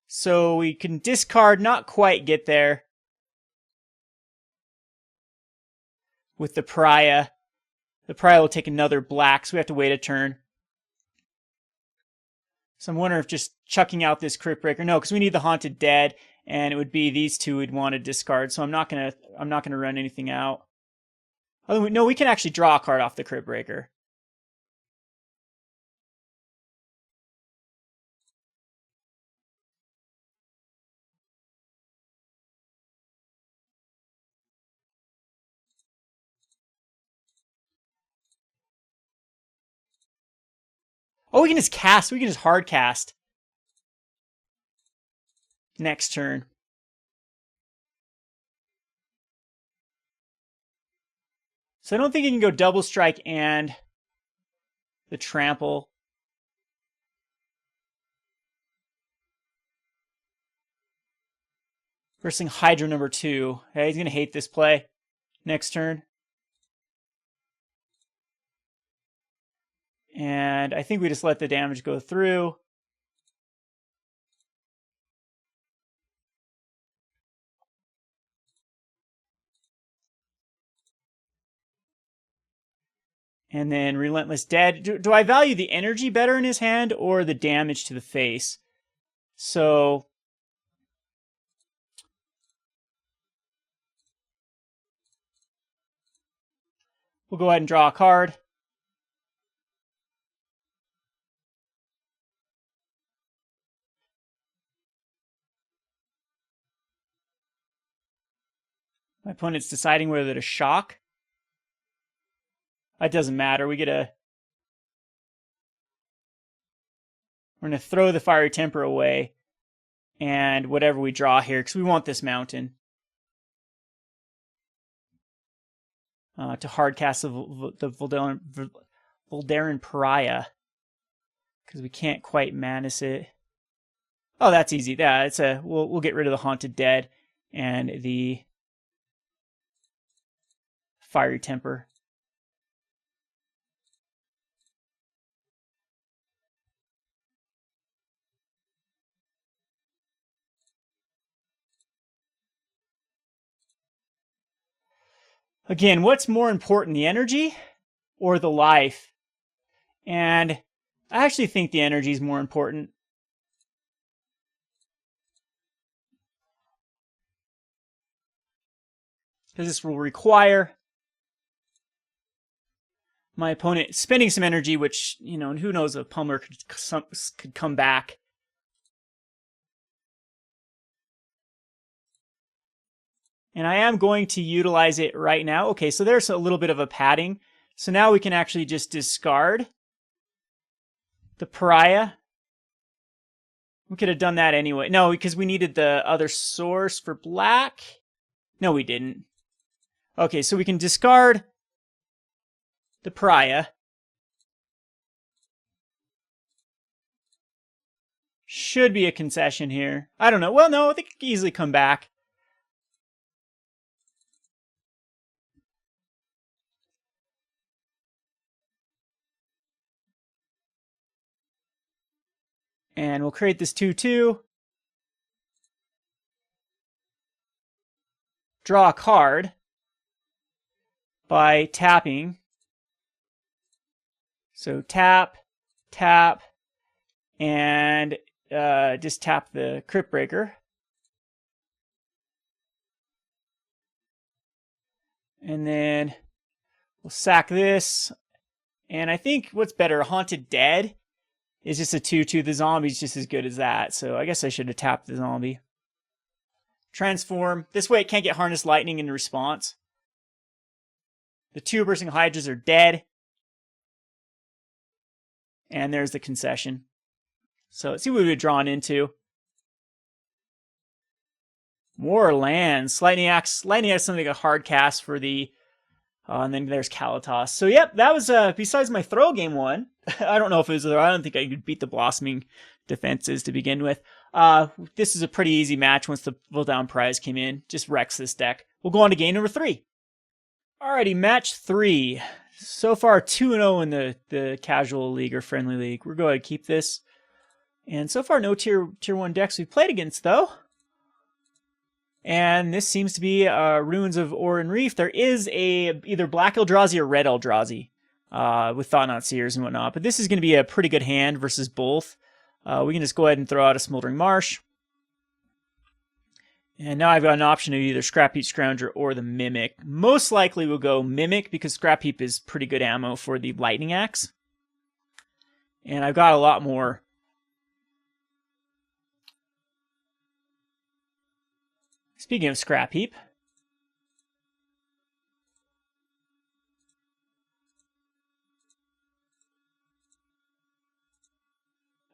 So we can discard, not quite get there with the Pariah. The Pariah will take another black, so we have to wait a turn. So I'm wondering if just chucking out this Cryptbreaker. No, because we need the Haunted Dead, and it would be these two we'd want to discard. So I'm not gonna run anything out. Oh no, we can actually draw a card off the Cryptbreaker. Oh, we can just cast. We can just hard cast. Next turn. So I don't think you can go double strike and the trample. First thing, Hydra number 2. Okay, he's going to hate this play. Next turn. And I think we just let the damage go through. And then Relentless Dead. Do I value the energy better in his hand or the damage to the face? So we'll go ahead and draw a card. My opponent's deciding whether to shock. That doesn't matter. We're going to throw the Fiery Temper away. And whatever we draw here, because we want this mountain. To hardcast the Voldaren Pariah. Because we can't quite Manus it. Oh, that's easy. Yeah, we'll get rid of the Haunted Dead and the Fiery Temper. Again, what's more important, the energy or the life? And I actually think the energy is more important. Because this will require my opponent spending some energy, which, you know, and who knows if Pummeler could come back. And I am going to utilize it right now. Okay, so there's a little bit of a padding. So now we can actually just discard the Pariah. We could have done that anyway. No, because we needed the other source for black. No, we didn't. Okay, so we can discard the Pariah. Should be a concession here. I don't know. Well, no, I think it can easily come back. And we'll create this 2/2. Draw a card by tapping. So tap, tap, and just tap the Cryptbreaker. And then we'll sack this. And I think what's better, Haunted Dead is just a 2/2. The zombie's just as good as that. So I guess I should have tapped the zombie. Transform. This way it can't get Harness Lightning in response. The 2 Bursting Hydras are dead. And there's the concession. So let's see what we've drawn into. More lands. Lightning Axe. Lightning Axe is something like a hard cast for the... and then there's Kalitas. So yep, that was, besides my throw game one, I don't know if it was, I don't think I could beat the Blossoming defenses to begin with. This is a pretty easy match once the Voldaren Pariah came in. Just wrecks this deck. We'll go on to game number 3. Alrighty, match 3. So far 2-0 in the casual league or friendly league. We're going to keep this. And so far no tier 1 decks we've played against though. And this seems to be Ruins of Oran Reef. There is either Black Eldrazi or Red Eldrazi with Thought-Knot Seers and whatnot. But this is going to be a pretty good hand versus both. We can just go ahead and throw out a Smoldering Marsh. And now I've got an option of either Scrapheap Scrounger or the Mimic. Most likely we'll go Mimic because Scrapheap is pretty good ammo for the Lightning Axe. And I've got a lot more. Speaking of Scrapheap.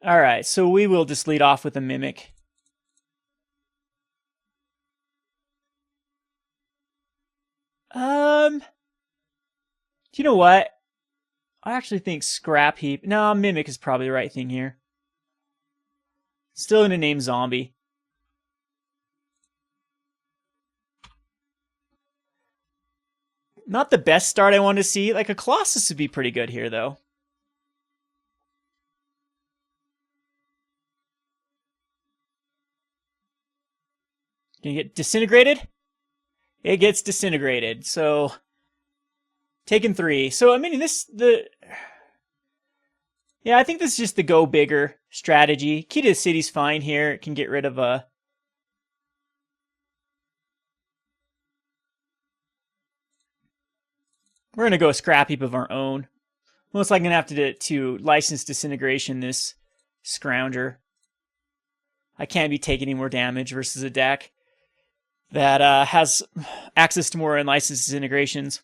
Alright, so we will just lead off with a Mimic. Do you know what? I actually think Scrapheap... No, Mimic is probably the right thing here. Still gonna name Zombie. Not the best start I want to see. Like a Colossus would be pretty good here, though. Gonna get disintegrated? It gets disintegrated. So, taking 3. So, I mean, yeah, I think this is just the go bigger strategy. Key to the City's fine here. It can get rid of a... We're going to go a Scrapheap of our own. Most likely going to have to license Disintegration this Scrounger. I can't be taking any more damage versus a deck that has access to more unlicensed Disintegrations.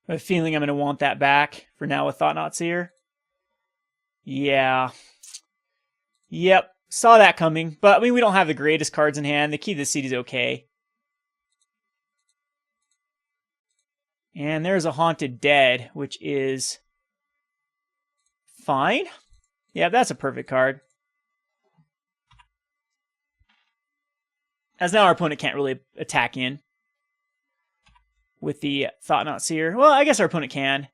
I have a feeling I'm going to want that back for now with Thought-Knot Seer. Yeah. Yep. Saw that coming. But, I mean, we don't have the greatest cards in hand. The Key to the City is okay. And there's a Haunted Dead, which is fine. Yeah, that's a perfect card. As now our opponent can't really attack in. with the Thought-Knot Seer. Well, I guess our opponent can.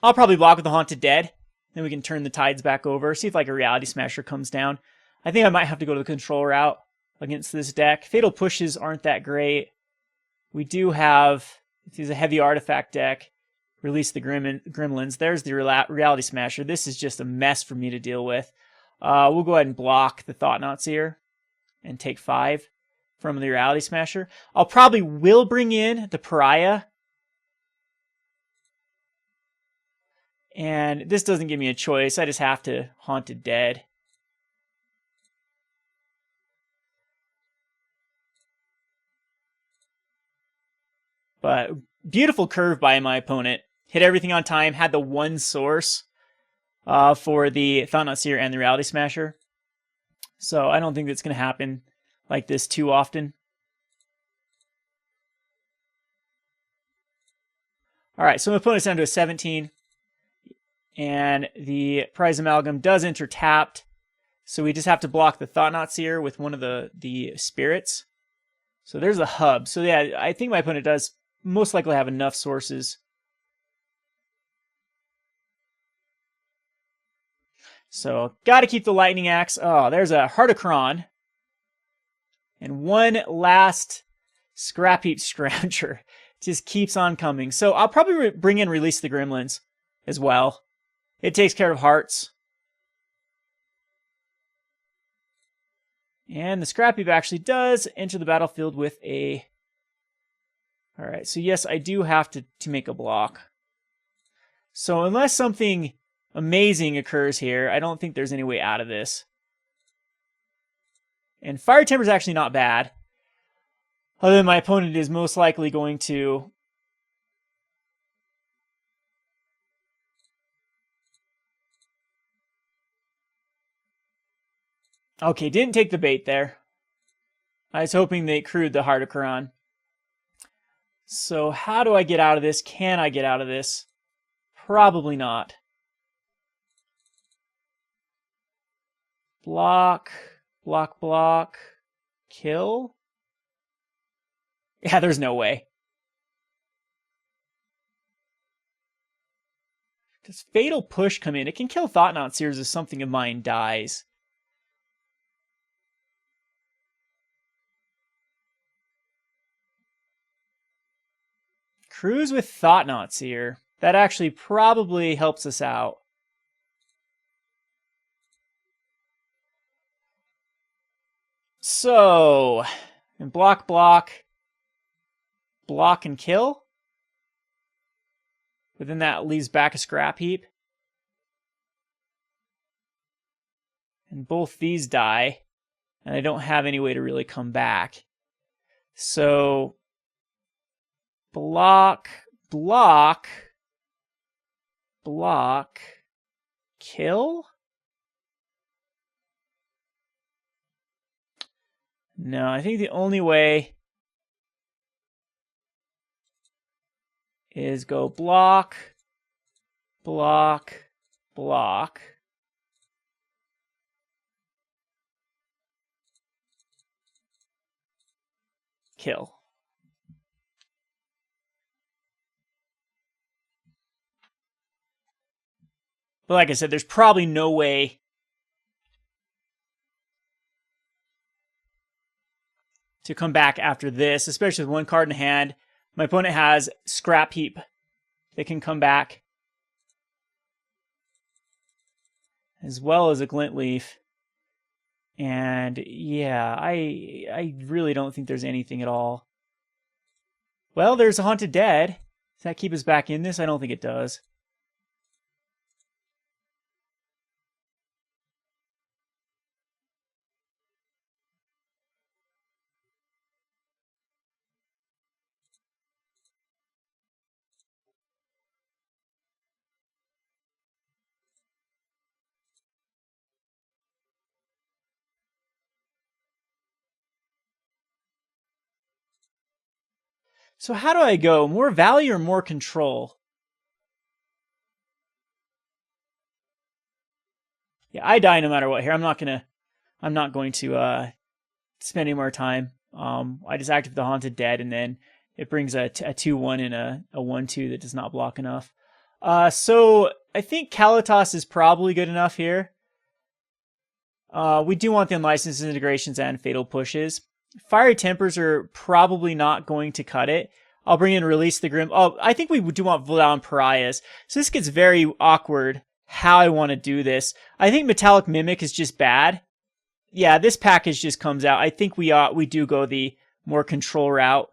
I'll probably block with the Haunted Dead. Then we can turn the tides back over. See if like a Reality Smasher comes down. I think I might have to go to the control route against this deck. Fatal Pushes aren't that great. We do have, this is a heavy artifact deck. Release the Gremlins. There's the Reality Smasher. This is just a mess for me to deal with. We'll go ahead and block the Thought-Knot Seer and take 5 from the Reality Smasher. I'll probably will bring in the Pariah. And this doesn't give me a choice. I just have to Haunted Dead. But beautiful curve by my opponent. Hit everything on time. Had the one source for the Thought-Knot Seer and the Reality Smasher. So I don't think that's going to happen like this too often. All right, so my opponent's down to a 17. And the Prized Amalgam does enter tapped. So we just have to block the Thought-Knot Seer with one of the spirits. So there's a hub. So yeah, I think my opponent does most likely have enough sources. So got to keep the Lightning Axe. Oh, there's a Heart of Kron. And one last Scrapheap Scrounger. Just keeps on coming. So I'll probably bring in Release the Gremlins as well. It takes care of hearts. And the Scrapheap actually does enter the battlefield with a... Alright, so yes, I do have to make a block. So unless something amazing occurs here, I don't think there's any way out of this. And Fire Timber is actually not bad. Other than my opponent is most likely going to... Okay, didn't take the bait there. I was hoping they crewed the Heart of Kron. So how do I get out of this? Can I get out of this? Probably not. Block, block, block, kill? Yeah, there's no way. Does Fatal Push come in? It can kill Thought-Knot Seers if something of mine dies. Cruise with Thought-Knot Seer. That actually probably helps us out. So, and block, block, block and kill. But then that leaves back a Scrapheap. And both these die. And I don't have any way to really come back. So, block, block, block, kill? No, I think the only way is go block, block, block. Kill. But like I said, there's probably no way to come back after this, especially with one card in hand. My opponent has Scrapheap that can come back, as well as a Glint Leaf. And yeah, I really don't think there's anything at all. Well, there's a Haunted Dead. Does that keep us back in this? I don't think it does. So how do I go? More value or more control? Yeah, I die no matter what here. I'm not going to spend any more time. I just activate the Haunted Dead, and then it brings a 2/1 and a 1/2 that does not block enough. So I think Kalitas is probably good enough here. We do want the Unlicensed Integrations and Fatal Pushes. Fiery Tempers are probably not going to cut it. I'll bring in Release the Grim. Oh, I think we do want Voldaren Pariahs. So this gets very awkward how I want to do this. I think Metallic Mimic is just bad. Yeah, this package just comes out. I think we do go the more control route.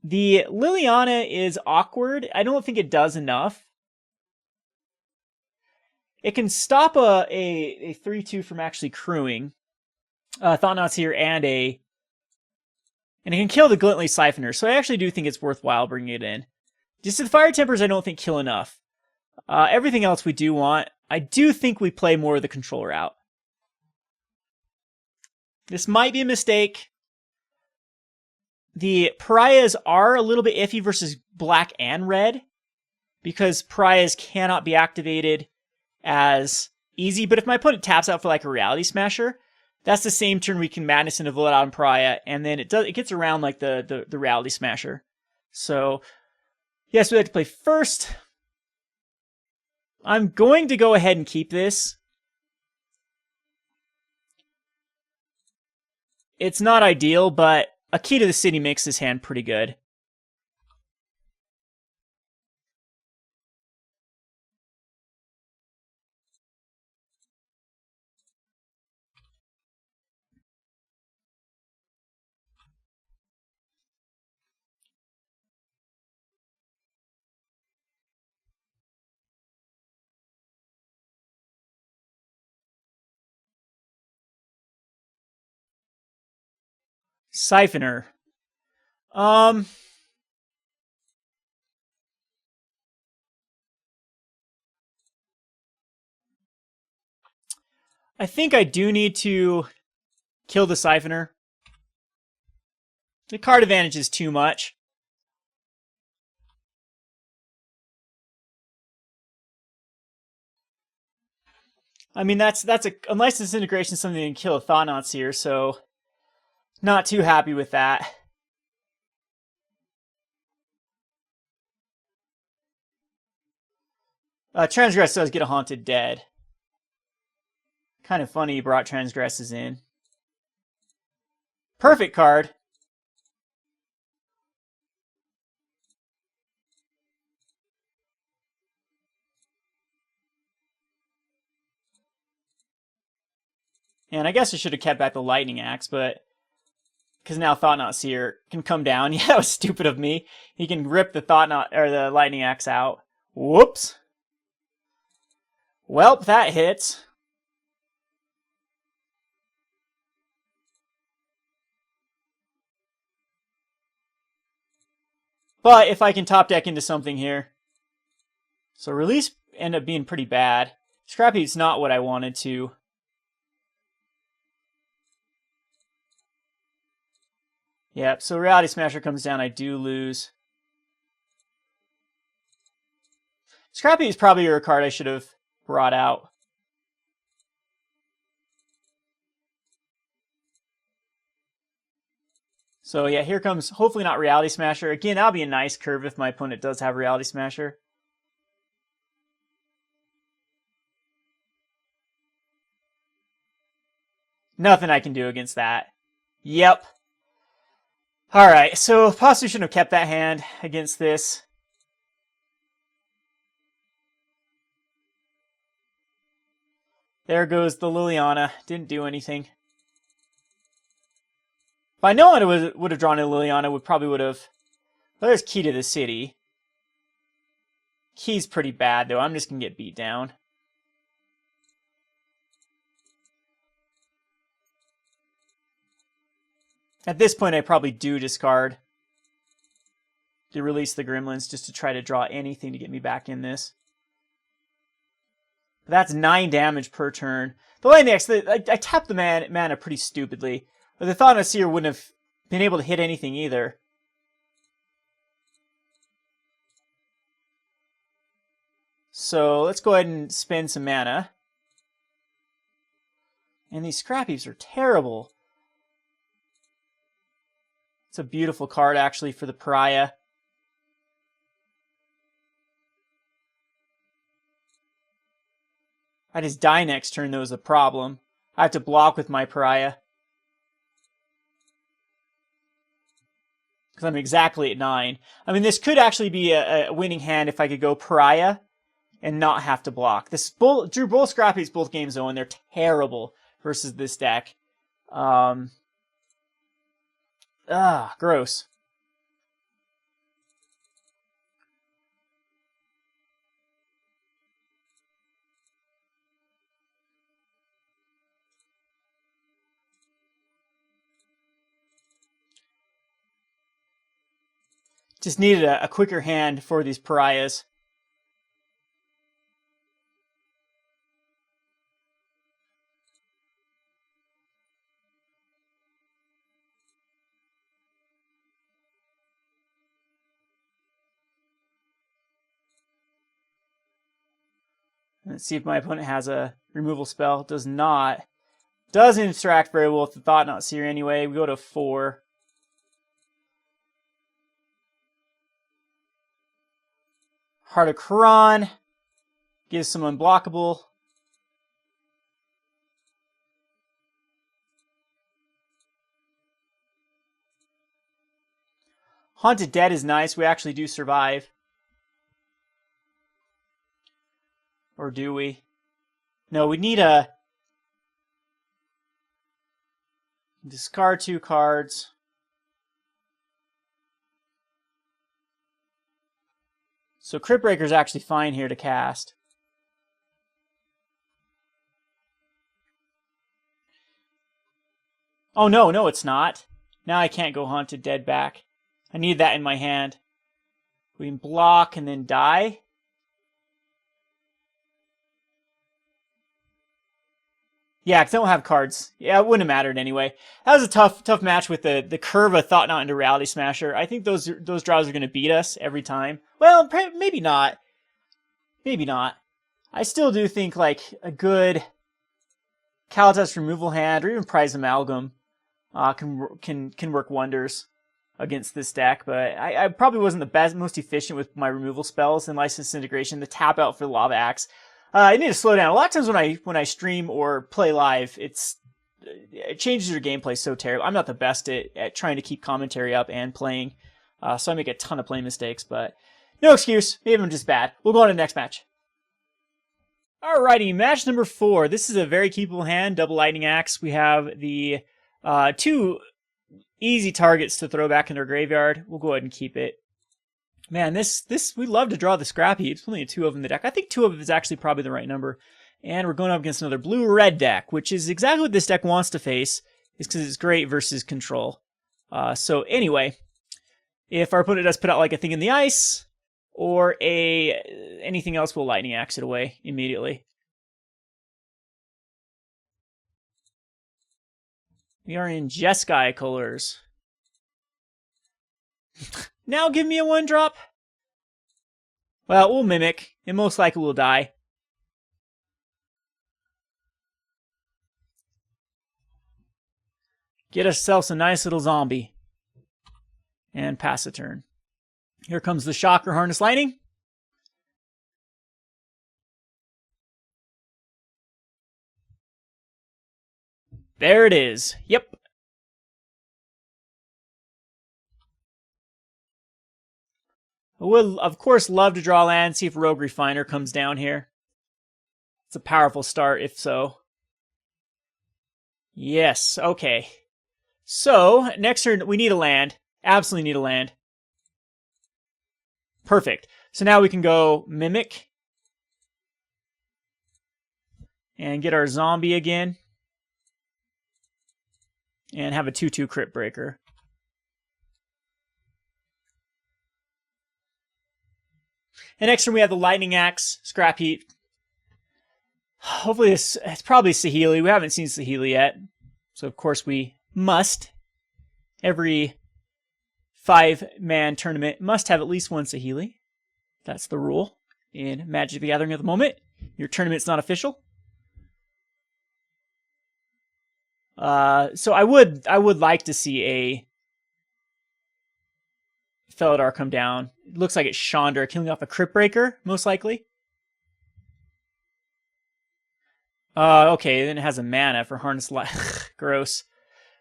The Liliana is awkward. I don't think it does enough. It can stop a 3/2 from actually crewing. Thought-Knots here and it can kill the Glintly Siphoner. So I actually do think it's worthwhile bringing it in. Just the Fire Tempers I don't think kill enough. Everything else we do want. I do think we play more of the control route. This might be a mistake. The Pariahs are a little bit iffy versus black and red, because Pariahs cannot be activated as easy. But if my opponent taps out for like a Reality Smasher, that's the same turn we can Madness into Voldaren Pariah, and then it gets around like the Reality Smasher. So yes, we like to play first. I'm going to go ahead and keep this. It's not ideal, but a Key to the City makes this hand pretty good. Siphoner. I think I do need to kill the Siphoner. The card advantage is too much. I mean, that's a Unlicensed Integration, something that can kill a Thought-Knots here, so not too happy with that. Transgress does get a Haunted Dead. Kind of funny he brought Transgresses in. Perfect card. And I guess I should have kept back the Lightning Axe, but because now Thought-Knot Seer can come down. Yeah, that was stupid of me. He can rip the Thought-Knot or the Lightning Axe out. Whoops. Welp, that hits. But if I can top deck into something here. So Release ended up being pretty bad. Scrapheap's not what I wanted to. Yep, so Reality Smasher comes down, I do lose. Scrapheap is probably a card I should have brought out. So yeah, here comes, hopefully not Reality Smasher. Again, that'll be a nice curve if my opponent does have Reality Smasher. Nothing I can do against that. Yep. Alright, so possibly shouldn't have kept that hand against this. There goes the Liliana. Didn't do anything. If I know I would have drawn a Liliana, probably would have... Well, there's Key to the City. Key's pretty bad, though. I'm just going to get beat down. At this point, I probably do discard to Release the Gremlins just to try to draw anything to get me back in this. But that's 9 damage per turn. The Lightning Axe, I tapped the mana pretty stupidly. But the Thought-Knot Seer wouldn't have been able to hit anything either. So let's go ahead and spend some mana. And these Scrapheaps are terrible. It's a beautiful card, actually, for the Pariah. I just die next turn, though, is a problem. I have to block with my Pariah. Because I'm exactly at 9. I mean, this could actually be a winning hand if I could go Pariah and not have to block. Drew both Scrapheaps both games, though, and they're terrible versus this deck. Gross. Just needed a quicker hand for these Pariahs. Let's see if my opponent has a removal spell. Does not. Doesn't interact very well with the Thought-Knot Seer anyway. We go to 4. Heart of Kron gives some unblockable. Haunted Dead is nice. We actually do survive. Or do we? No, we need a... Discard 2 cards. So Cryptbreaker is actually fine here to cast. Oh, no, it's not. Now I can't go Haunted Dead back. I need that in my hand. We can block and then die. Yeah, because I don't have cards. Yeah, it wouldn't have mattered anyway. That was a tough match with the curve of Thought-Knot into Reality Smasher. I think those draws are going to beat us every time. Well, maybe not. Maybe not. I still do think like a good Kalitas removal hand or even Prized Amalgam can work wonders against this deck. But I probably wasn't the most efficient with my removal spells and License Disintegration. The tap out for the Lava Axe. I need to slow down. A lot of times when I stream or play live, it changes your gameplay so terribly. I'm not the best at trying to keep commentary up and playing, so I make a ton of play mistakes, but no excuse. Maybe I'm just bad. We'll go on to the next match. Alrighty, match number 4. This is a very keepable hand, double Lightning Axe. We have the 2 easy targets to throw back into our graveyard. We'll go ahead and keep it. Man, this we love to draw the Scrapheap. It's only 2 of them in the deck. I think 2 of them is actually probably the right number. And we're going up against another blue-red deck, which is exactly what this deck wants to face, is because it's great versus control. So anyway, if our opponent does put out like a Thing in the Ice or anything else, we'll Lightning Axe it away immediately. We are in Jeskai colors. Now give me a 1-drop. Well, we'll Mimic. It most likely will die. Get ourselves a nice little zombie. And pass a turn. Here comes the Shocker Harness Lightning. There it is. Yep. I would, of course, love to draw land, see if Rogue Refiner comes down here. It's a powerful start, if so. Yes, okay. So, next turn, we need a land. Absolutely need a land. Perfect. So now we can go Mimic. And get our zombie again. And have a 2/2 Cryptbreaker. And next turn we have the Lightning Axe, Scrapheap. Hopefully it's probably Saheeli. We haven't seen Saheeli yet. So of course we must. Every 5-man tournament must have at least one Saheeli. That's the rule in Magic the Gathering at the moment. Your tournament's not official. So I would like to see Felidar come down. It looks like it's Chandra killing off a Cryptbreaker, most likely. Okay, then it has a mana for Harness Light. Gross.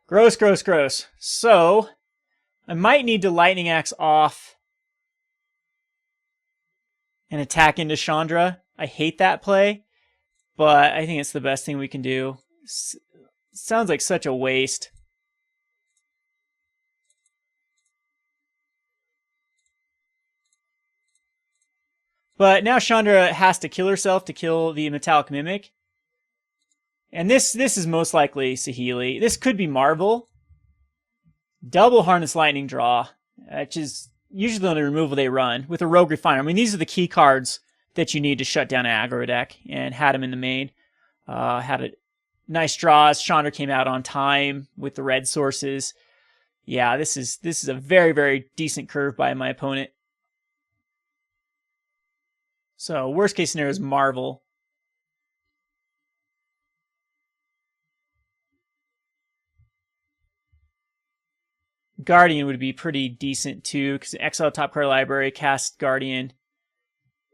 Gross, gross, gross. So, I might need to Lightning Axe off and attack into Chandra. I hate that play, but I think it's the best thing we can do. Sounds like such a waste. But now Chandra has to kill herself to kill the Metallic Mimic. And this is most likely Saheeli. This could be Marvel. Double Harness Lightning draw, which is usually the only removal they run, with a Rogue Refiner. I mean, these are the key cards that you need to shut down an aggro deck, and had them in the main. Had a nice draws. Chandra came out on time with the red sources. Yeah, this is a very, very decent curve by my opponent. So, worst case scenario is Marvel. Guardian would be pretty decent too, because exile top card library, cast Guardian.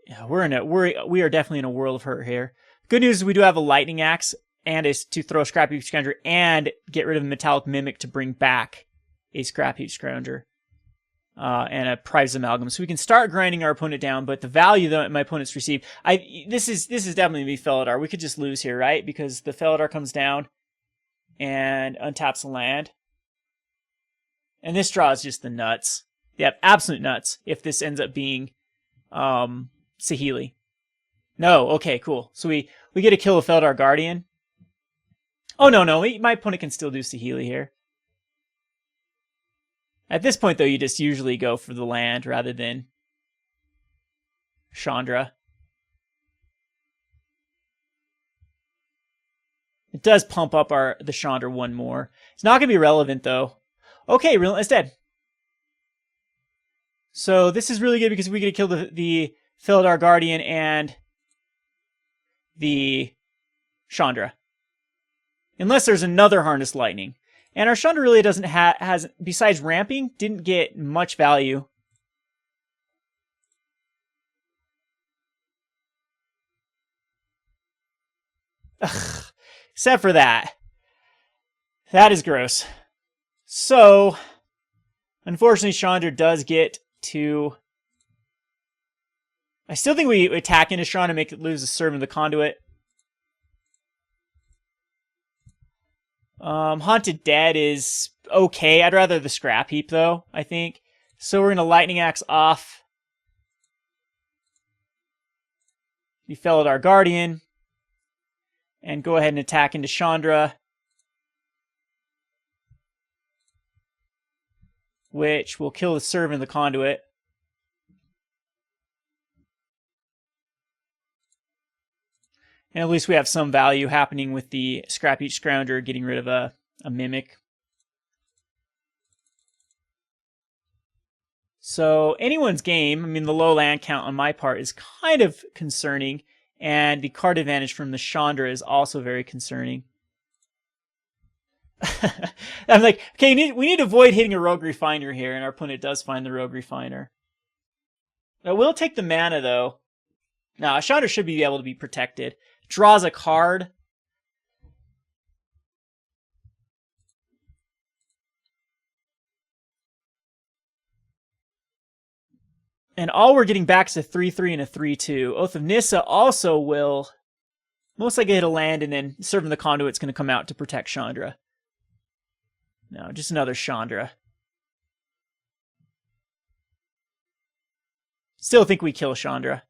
Yeah, we are definitely in a world of hurt here. Good news is we do have a Lightning Axe, and is to throw a Scrapheap Scrounger and get rid of a Metallic Mimic to bring back a Scrapheap Scrounger. And a Prized Amalgam. So we can start grinding our opponent down, but the value that my opponent's received, this is definitely going to be Felidar. We could just lose here, right? Because the Felidar comes down and untaps the land. And this draw is just the nuts. Yep, absolute nuts if this ends up being Saheeli. No, okay, cool. So we get to kill a Felidar Guardian. Oh, no, my opponent can still do Saheeli here. At this point, though, you just usually go for the land rather than Chandra. It does pump up the Chandra one more. It's not going to be relevant, though. Okay, Relentless Dead. So this is really good because we get to kill the Felidar Guardian and the Chandra. Unless there's another Harness Lightning. And our Chandra really doesn't has, besides ramping, didn't get much value. Ugh, except for that. That is gross. So, unfortunately, Chandra does get to... I still think we attack into Chandra and make it lose the Servant of the Conduit. Haunted Dead is okay. I'd rather the Scrap Heap, though, I think. So we're going to Lightning Axe off the Felidar Guardian and go ahead and attack into Chandra, which will kill the Servant of the Conduit. And at least we have some value happening with the Scrapheap Scrounger getting rid of a Mimic. So anyone's game, I mean, the low land count on my part is kind of concerning, and the card advantage from the Chandra is also very concerning. I'm like, okay, we need to avoid hitting a Rogue Refiner here, and our opponent does find the Rogue Refiner. I will take the mana, though. Now, Chandra should be able to be protected. Draws a card. And all we're getting back is a 3-3 and a 3-2. Oath of Nissa also will most likely hit a land, and then Servant of the Conduit's going to come out to protect Chandra. No, just another Chandra. Still think we kill Chandra.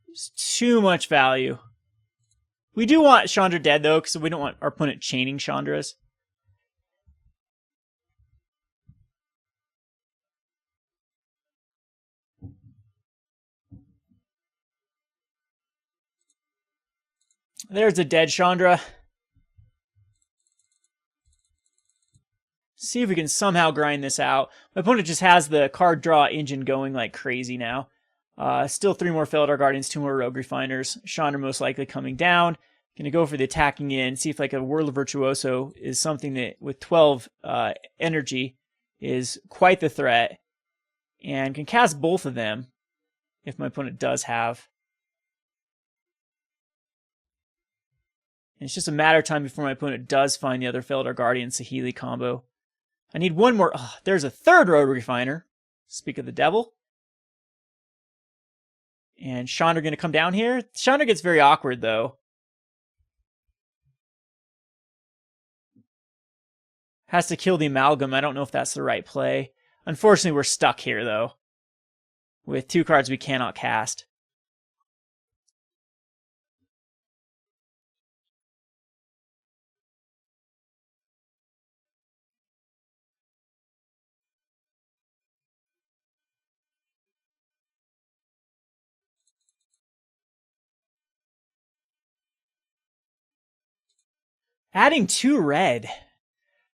It's too much value. We do want Chandra dead, though, because we don't want our opponent chaining Chandras. There's a dead Chandra. See if we can somehow grind this out. My opponent just has the card draw engine going like crazy now. Still 3 more Felidar Guardians, 2 more Rogue Refiners. Chandra most likely coming down. Gonna go for the attacking in, see if like a Whirl of Virtuoso is something that with 12 energy is quite the threat. And can cast both of them if my opponent does have. And it's just a matter of time before my opponent does find the other Felidar Guardian Saheeli combo. I need one more. Oh, there's a third Road Refiner. Speak of the devil. And Chandra going to come down here. Chandra gets very awkward, though. Has to kill the Amalgam. I don't know if that's the right play. Unfortunately, we're stuck here, though. With 2 cards we cannot cast. Adding 2 red.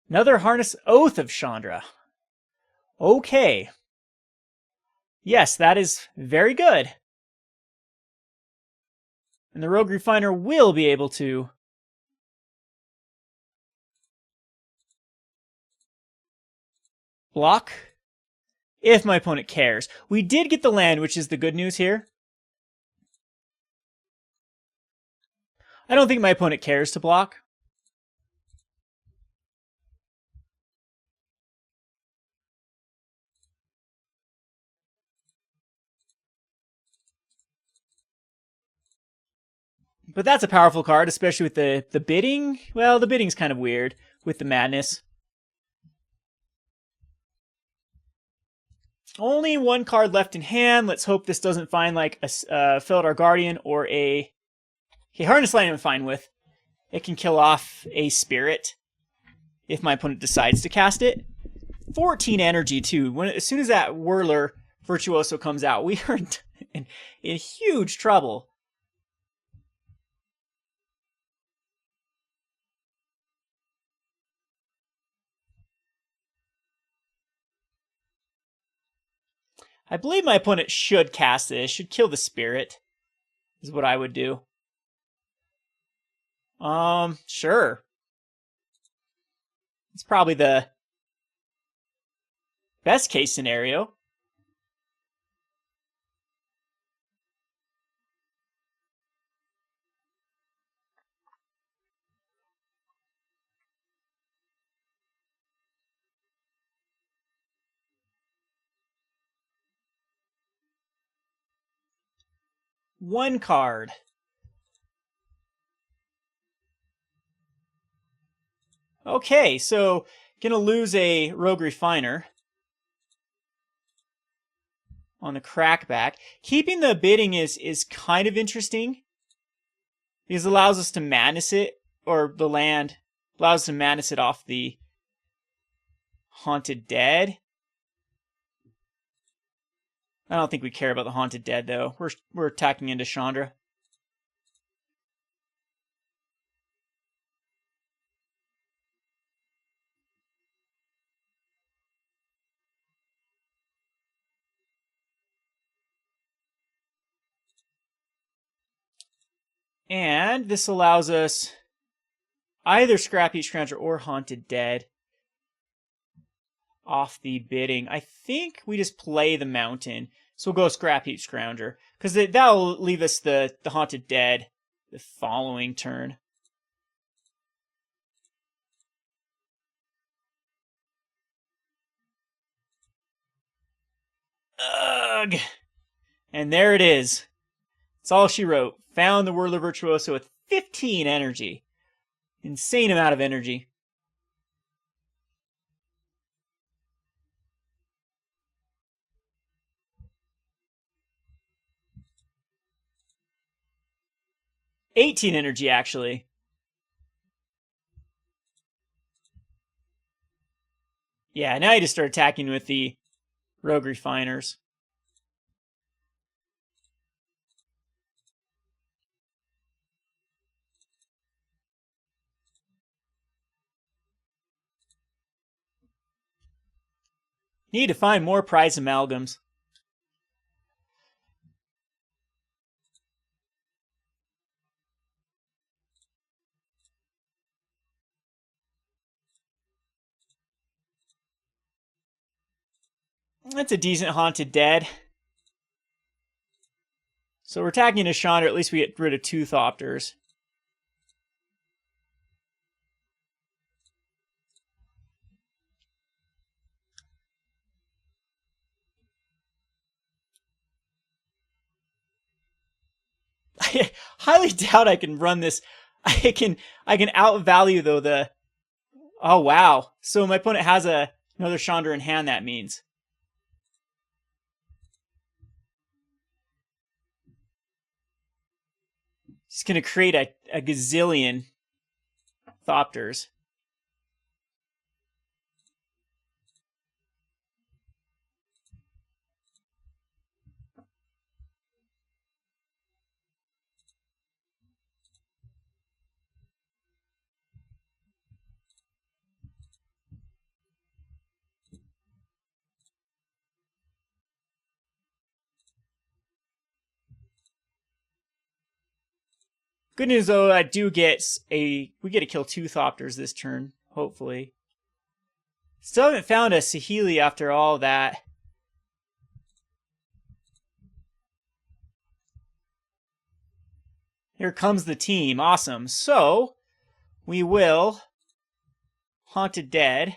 Another Harness Oath of Chandra. Okay. Yes, that is very good. And the Rogue Refiner will be able to block if my opponent cares. We did get the land, which is the good news here. I don't think my opponent cares to block. But that's a powerful card, especially with the bidding. Well, the bidding's kind of weird with the madness. Only 1 card left in hand. Let's hope this doesn't find like a Felidar Guardian or a... Okay, Harness Land I'm fine with. It can kill off a Spirit if my opponent decides to cast it. 14 energy, too. As soon as that Whirler Virtuoso comes out, we are in huge trouble. I believe my opponent should cast this. Should kill the Spirit, is what I would do. Sure. It's probably the best case scenario. One card. Okay, so gonna lose a Rogue Refiner on the crackback. Keeping the bidding is kind of interesting because it allows us to madness it, or the land allows us to madness it off the Haunted Dead. I don't think we care about the Haunted Dead though. We're attacking into Chandra. And this allows us either Scrapheap Scrounger or Haunted Dead off the bidding. I think we just play the mountain. So we'll go Scrapheap Scrounger. Because that'll leave us the Haunted Dead the following turn. Ugh! And there it is. That's all she wrote. Found the Whirler Virtuoso with 15 energy. Insane amount of energy. $18 energy, actually. Yeah, now you just start attacking with the Rogue Refiners. Need to find more Prized Amalgams. That's a decent Haunted Dead. So we're attacking a Chandra, at least we get rid of 2 Thopters. I highly doubt I can run this. I can outvalue though the. Oh wow! So my opponent has another Chandra in hand. That means he's gonna create a gazillion Thopters. Good news though, I do get we get to kill 2 Thopters this turn, hopefully. Still haven't found a Saheeli after all that. Here comes the team. Awesome. So, we will Haunted Dead,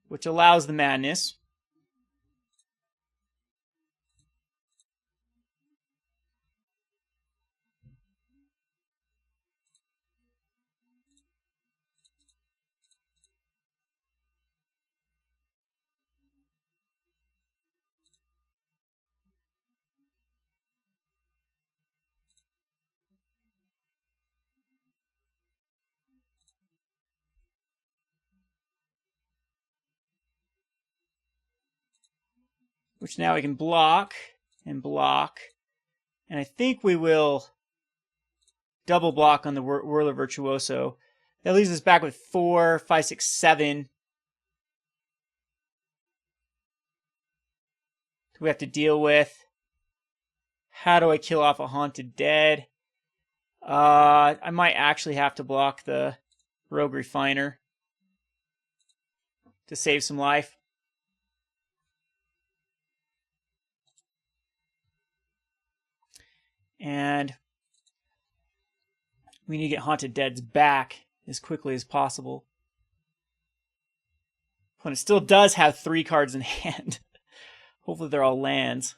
which allows the madness. Which now we can block and block. And I think we will double block on the Whirler Virtuoso. That leaves us back with 4, 5, 6, 7. We have to deal with. How do I kill off a Haunted Dead? I might actually have to block the Rogue Refiner to save some life. And we need to get Haunted Deads back as quickly as possible. When it still does have 3 cards in hand. Hopefully they're all lands.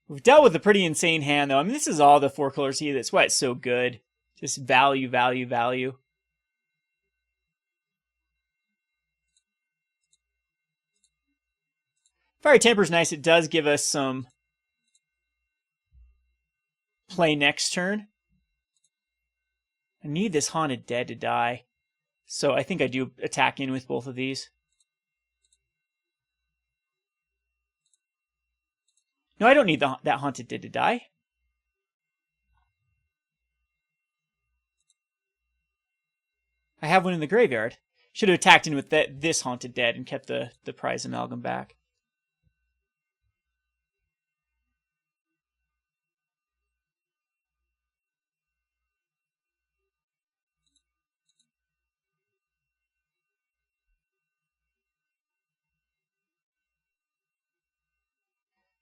We've dealt with a pretty insane hand, though. I mean, this is all the 4 colors here. That's why it's so good. Just value, value, value. Fiery Temper's nice. It does give us some play next turn. I need this Haunted Dead to die. So I think I do attack in with both of these. No, I don't need that Haunted Dead to die. I have one in the graveyard. Should have attacked in with this Haunted Dead and kept the Prized Amalgam back.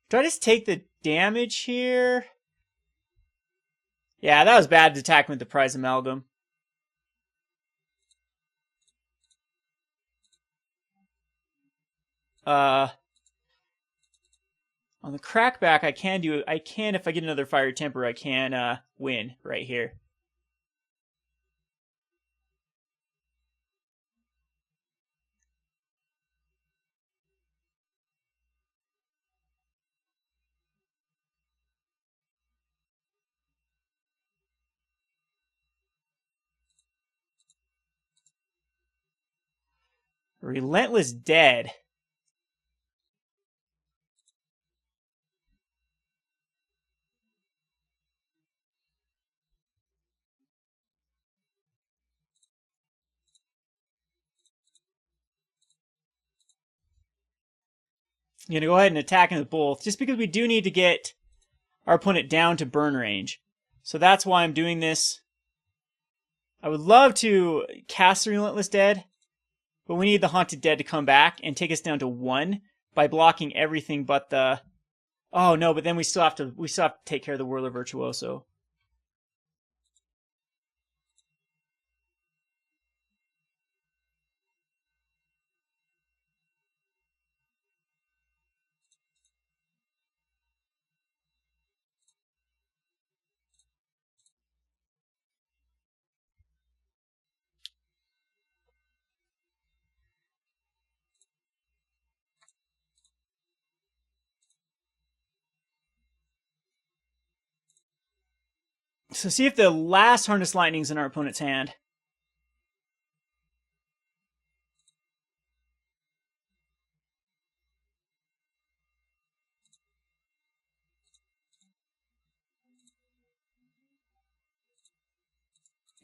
Do I just take the damage here? Yeah, that was bad to attack with the Prized Amalgam. On the crackback, I can if I get another Fiery Temper, I can win right here. Relentless Dead. I'm going to go ahead and attack with both, just because we do need to get our opponent down to burn range. So that's why I'm doing this. I would love to cast the Relentless Dead, but we need the Haunted Dead to come back and take us down to 1 by blocking everything but the... Oh no, but then we still have to take care of the Whirler Virtuoso. So see if the last Harness Lightning's in our opponent's hand.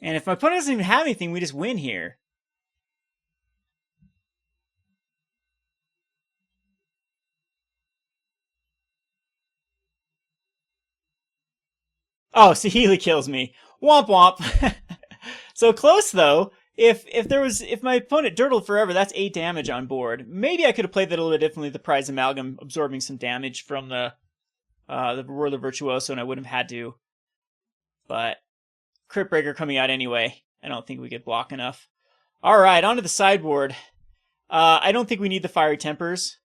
And if my opponent doesn't even have anything, we just win here. Oh, Saheeli kills me. Womp womp. So close though. If my opponent dirtled forever, that's 8 damage on board. Maybe I could have played that a little bit differently. The Prized Amalgam absorbing some damage from the Whirler Virtuoso, and I wouldn't have had to. But Cryptbreaker coming out anyway. I don't think we could block enough. All right, onto the sideboard. I don't think we need the Fiery Tempers.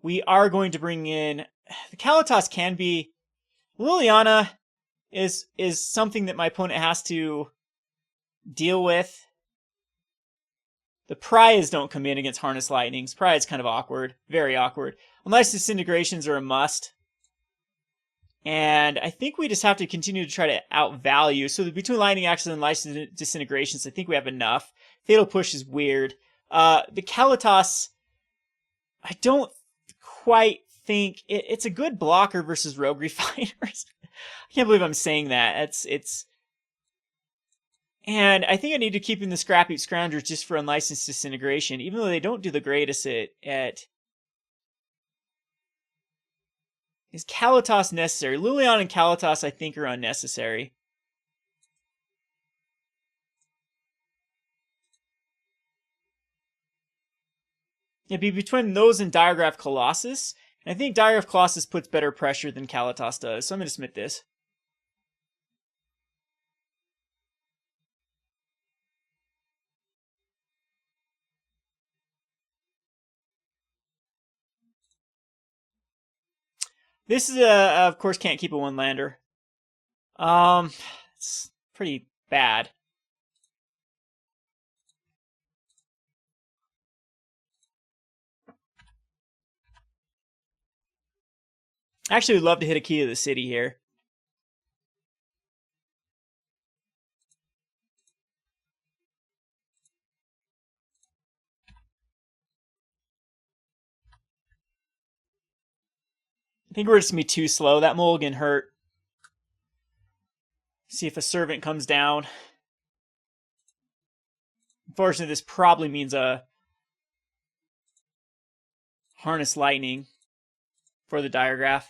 We are going to bring in the Kalitas. Can be Liliana is something that my opponent has to deal with. The Pariahs don't come in against Harness Lightnings. Pariah is kind of awkward, very awkward. Unless Disintegrations are a must. And I think we just have to continue to try to outvalue. So between Lightning Axes and License Disintegrations, I think we have enough. Fatal Push is weird. The Kalitas, I don't quite think... It's a good blocker versus Rogue Refiners. I can't believe I'm saying that. And I think I need to keep in the Scrapheap Scrounger just for Unlicensed Disintegration, even though they don't do the greatest at... Is Kalitas necessary? Liliana and Kalitas, I think, are unnecessary. It'd be between those and Diregraf Colossus. And I think Diregraf Colossus puts better pressure than Kalitas does, so I'm going to submit this. This is of course, can't keep a one-lander. It's pretty bad. Actually, would love to hit a Key to the City here. I think we're just going to be too slow. That mulligan hurt. See if a Servant comes down. Unfortunately, this probably means a Harness Lightning for the Diregraf.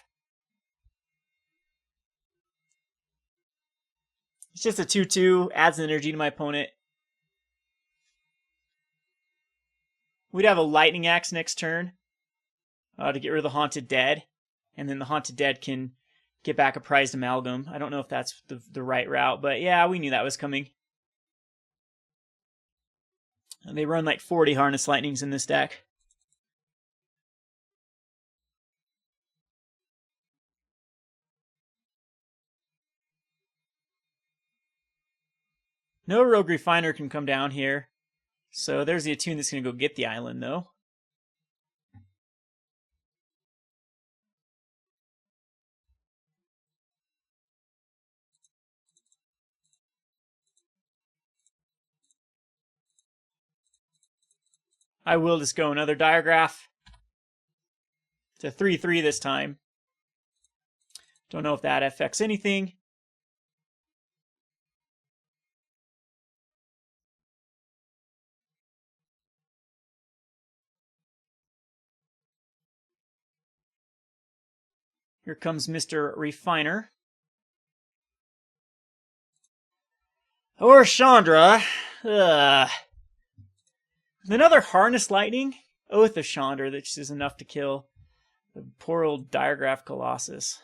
It's just a 2-2, adds energy to my opponent. We'd have a Lightning Axe next turn to get rid of the Haunted Dead. And then the Haunted Dead can get back a Prized Amalgam. I don't know if that's the right route, but yeah, we knew that was coming. And they run like 40 Harness Lightnings in this deck. No Rogue Refiner can come down here. So there's the Attune that's going to go get the island, though. I will just go another Diregraf. It's a 3-3 this time. Don't know if that affects anything. Here comes Mr. Refiner. Or Chandra. Ugh. Another Harness Lightning? Oath of Chandra, that just is enough to kill the poor old Diregraf Colossus.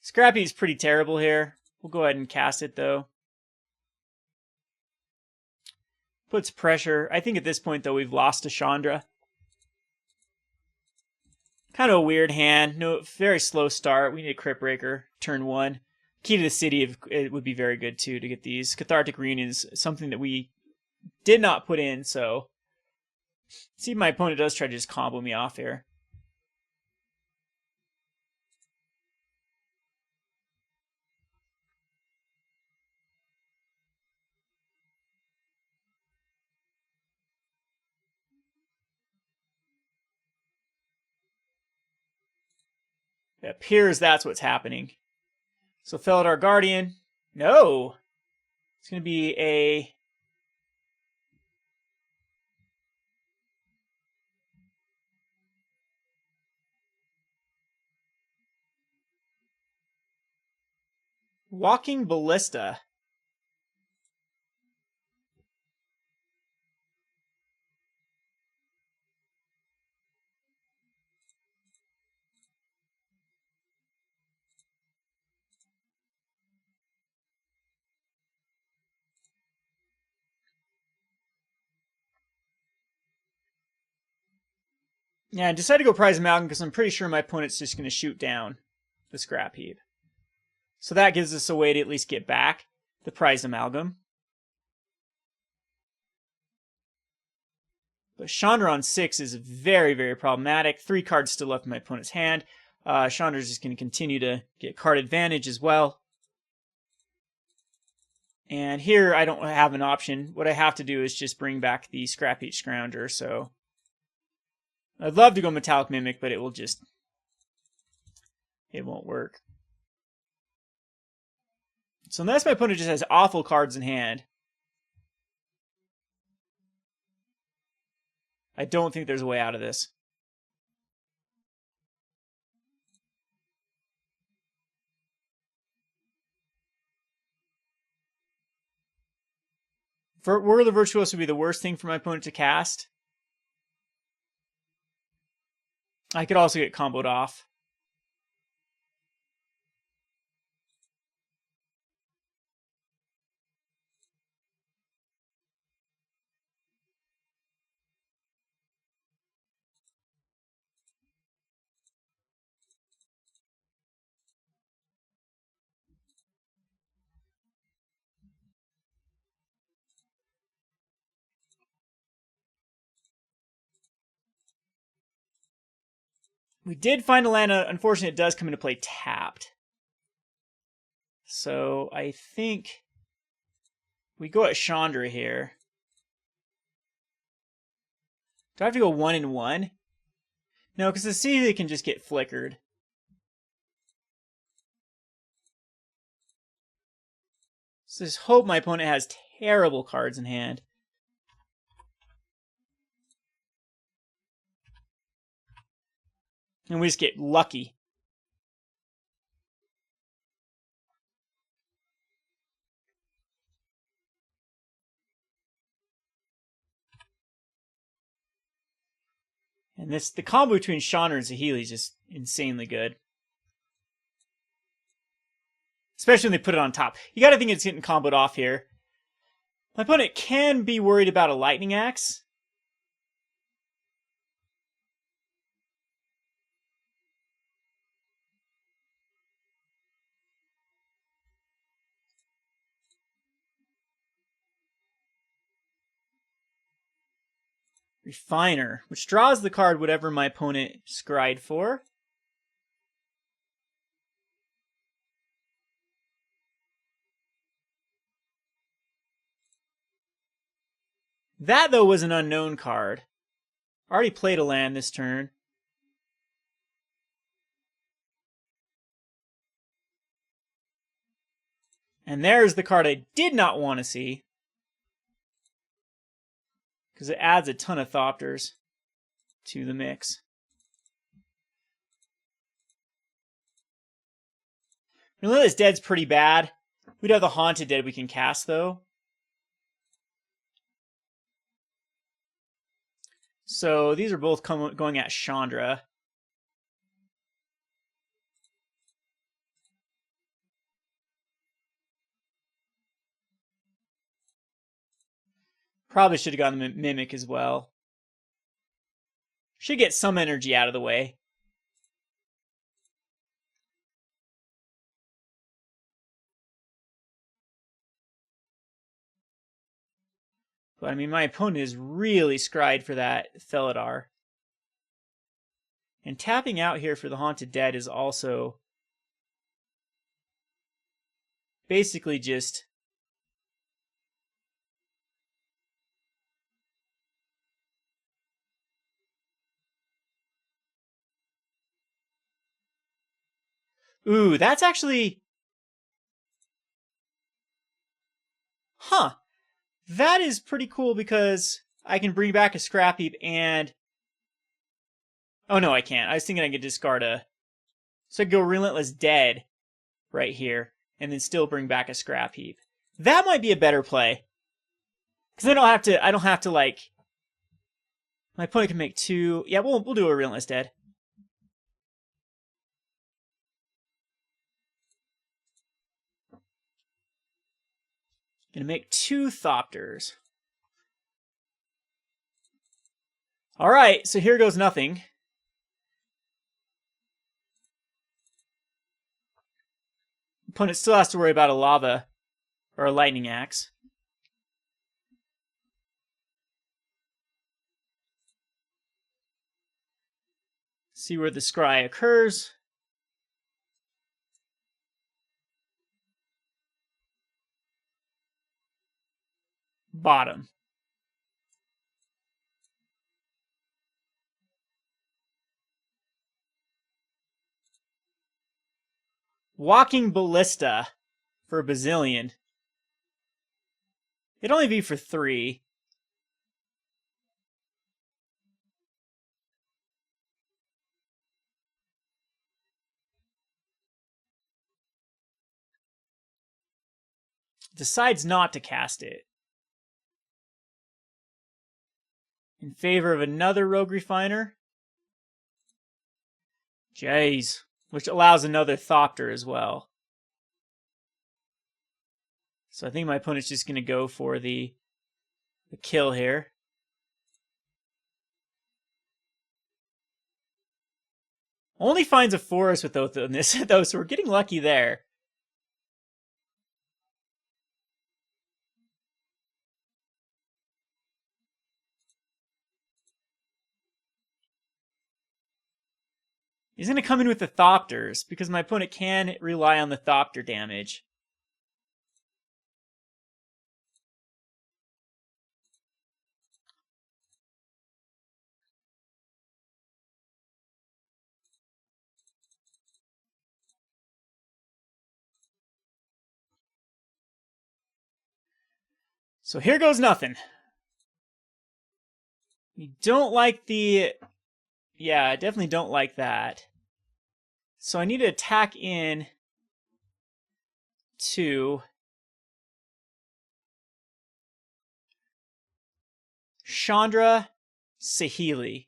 Scrappy's pretty terrible here. We'll go ahead and cast it, though. Puts pressure. I think at this point, though, we've lost to Chandra. Kind of a weird hand. No, very slow start. We need a Cryptbreaker. Turn 1. Key to the City it would be very good, too, to get these. Cathartic Reunions, something that we did not put in, so... See if my opponent does try to just combo me off here. It appears that's what's happening. So Felidar Guardian. No! It's going to be a... Walking Ballista. Yeah, I decided to go Prized Amalgam because I'm pretty sure my opponent's just going to shoot down the Scrapheap. So that gives us a way to at least get back the Prized Amalgam. But Chandra on 6 is very, very problematic. 3 cards still left in my opponent's hand. Chandra's just going to continue to get card advantage as well. And here I don't have an option. What I have to do is just bring back the Scrapheap Scrounger. So I'd love to go Metallic Mimic, but it won't work. So unless my opponent just has awful cards in hand, I don't think there's a way out of this. Whirl of Virtuoso would be the worst thing for my opponent to cast. I could also get comboed off. We did find a land. Unfortunately, it does come into play tapped. So I think we go at Chandra here. Do I have to go 1 and 1? No, because the City can just get flickered. So just hope my opponent has terrible cards in hand. And we just get lucky. And the combo between Chandra and Saheeli is just insanely good. Especially when they put it on top. You gotta think it's getting comboed off here. My opponent can be worried about a Lightning Axe. Refiner, which draws the card whatever my opponent scryed for. That, though, was an unknown card. Already played a land this turn. And there's the card I did not want to see. because it adds a ton of Thopters to the mix. Relentless Dead's pretty bad. We'd have the Haunted Dead we can cast, though. So these are both going at Chandra. Probably should have gotten the Mimic as well. Should get some energy out of the way. But I mean, my opponent is really scryed for that Felidar. And tapping out here for the Haunted Dead is also basically just ooh, that's actually... Huh. That is pretty cool because I can bring back a Scrapheap and... Oh no, I can't. I was thinking I could discard a... So I could go Relentless Dead right here and then still bring back a Scrapheap. That might be a better play. Because I don't have to like... My opponent can make two... Yeah, we'll do a Relentless Dead. Gonna make two Thopters. Alright, so here goes nothing. Opponent still has to worry about a Lava or a Lightning Axe. See where the scry occurs. Bottom. Walking Ballista for a bazillion. It'd only be for 3. Decides not to cast it. In favor of another Rogue Refiner. Jeez. Which allows another Thopter as well. So I think my opponent's just going to go for the kill here. Only finds a forest with both of this, though, so we're getting lucky there. He's going to come in with the Thopters, because my opponent can rely on the Thopter damage. So here goes nothing. We don't like the... Yeah, I definitely don't like that. So I need to attack in to Chandra Saheeli.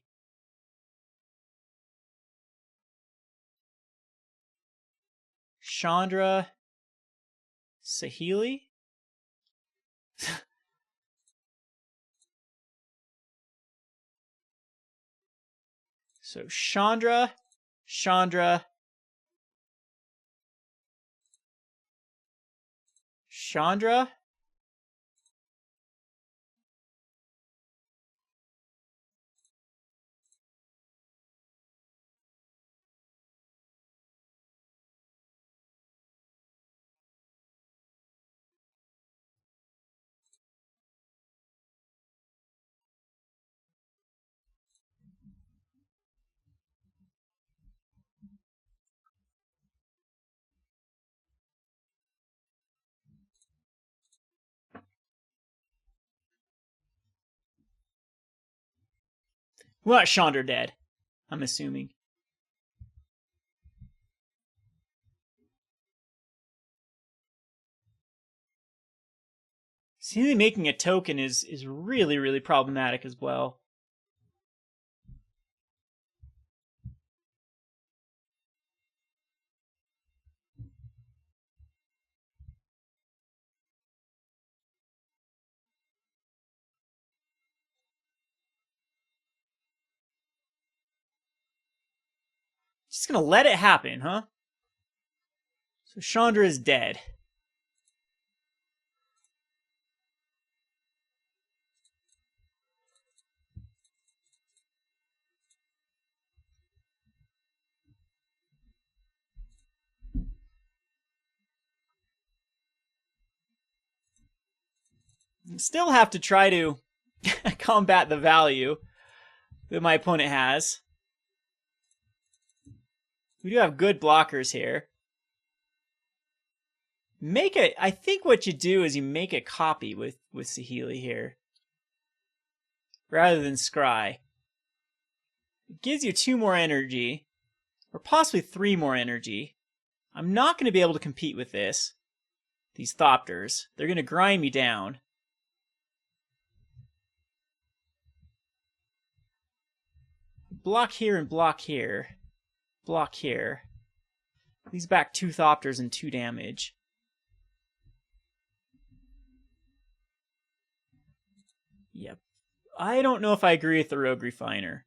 Chandra Saheeli? So Chandra, Chandra, Chandra. We want Chandra dead, I'm assuming. Seemingly making a token is really, really problematic as well. Just gonna let it happen, huh? So Chandra is dead. Still have to try to combat the value that my opponent has. We do have good blockers here. I think what you do is you make a copy with Saheeli here. Rather than Scry. It gives you 2 more energy. Or possibly 3 more energy. I'm not going to be able to compete with this. These Thopters. They're going to grind me down. Block here and block here. Block here. These back 2 Thopters and 2 damage. Yep. I don't know if I agree with the Rogue Refiner.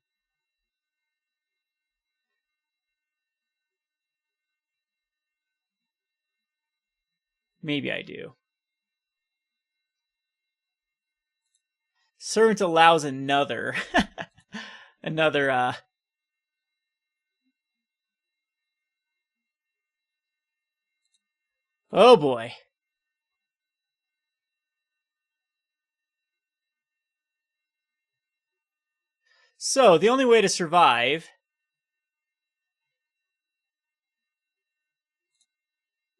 Maybe I do. Servant allows another. Oh boy. So, the only way to survive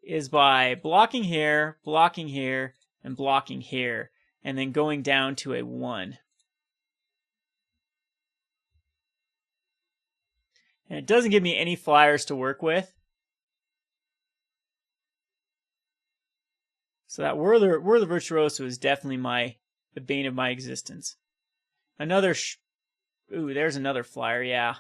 is by blocking here, and blocking here, and then going down to a 1. And it doesn't give me any flyers to work with. So that Whirler Virtuoso is definitely the bane of my existence. Another... Ooh, there's another flyer, yeah.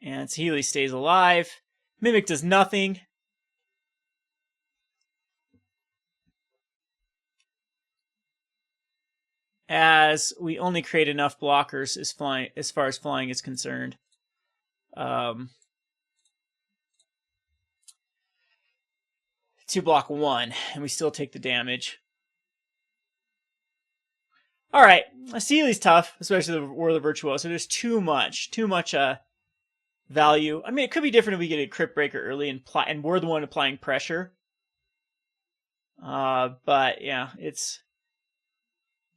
And Saheeli stays alive. Mimic does nothing. As we only create enough blockers as far as flying is concerned. To block 1, and we still take the damage. Alright, Saheeli's tough, especially the Whirler Virtuoso. There's too much value. I mean, it could be different if we get a Cryptbreaker early and we're the one applying pressure. But yeah, it's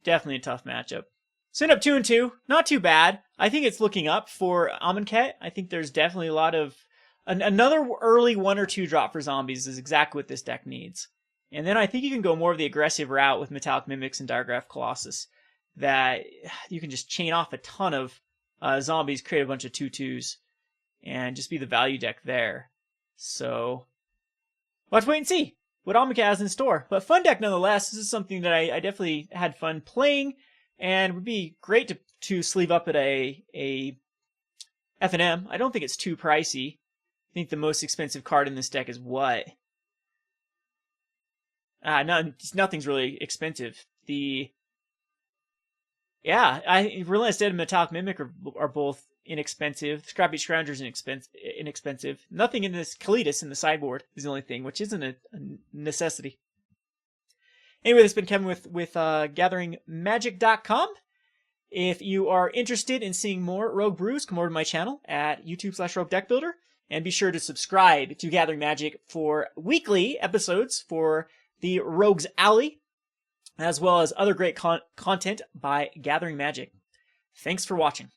definitely a tough matchup. So end up 2-2, not too bad. I think it's looking up for Amonkhet. I think there's definitely a lot of... Another early 1 or 2 drop for zombies is exactly what this deck needs. And then I think you can go more of the aggressive route with Metallic Mimics and Diregraf Colossus. That you can just chain off a ton of zombies, create a bunch of 2/2s, and just be the value deck there. So, we'll have to wait and see what Amonkhet has in store. But fun deck nonetheless. This is something that I definitely had fun playing, and would be great to sleeve up at a F&M. I don't think it's too pricey. I think the most expensive card in this deck is what? Nothing's really expensive. Relentless Dead and Metallic Mimic are both inexpensive. Scrapheap Scrounger is inexpensive. Nothing in this Kalitas in the sideboard is the only thing, which isn't a necessity. Anyway, this has been Kevin with GatheringMagic.com. If you are interested in seeing more Rogue Brews, come over to my channel at YouTube/RogueDeckBuilder. And be sure to subscribe to Gathering Magic for weekly episodes for the Rogues Alley, as well as other great content by Gathering Magic. Thanks for watching.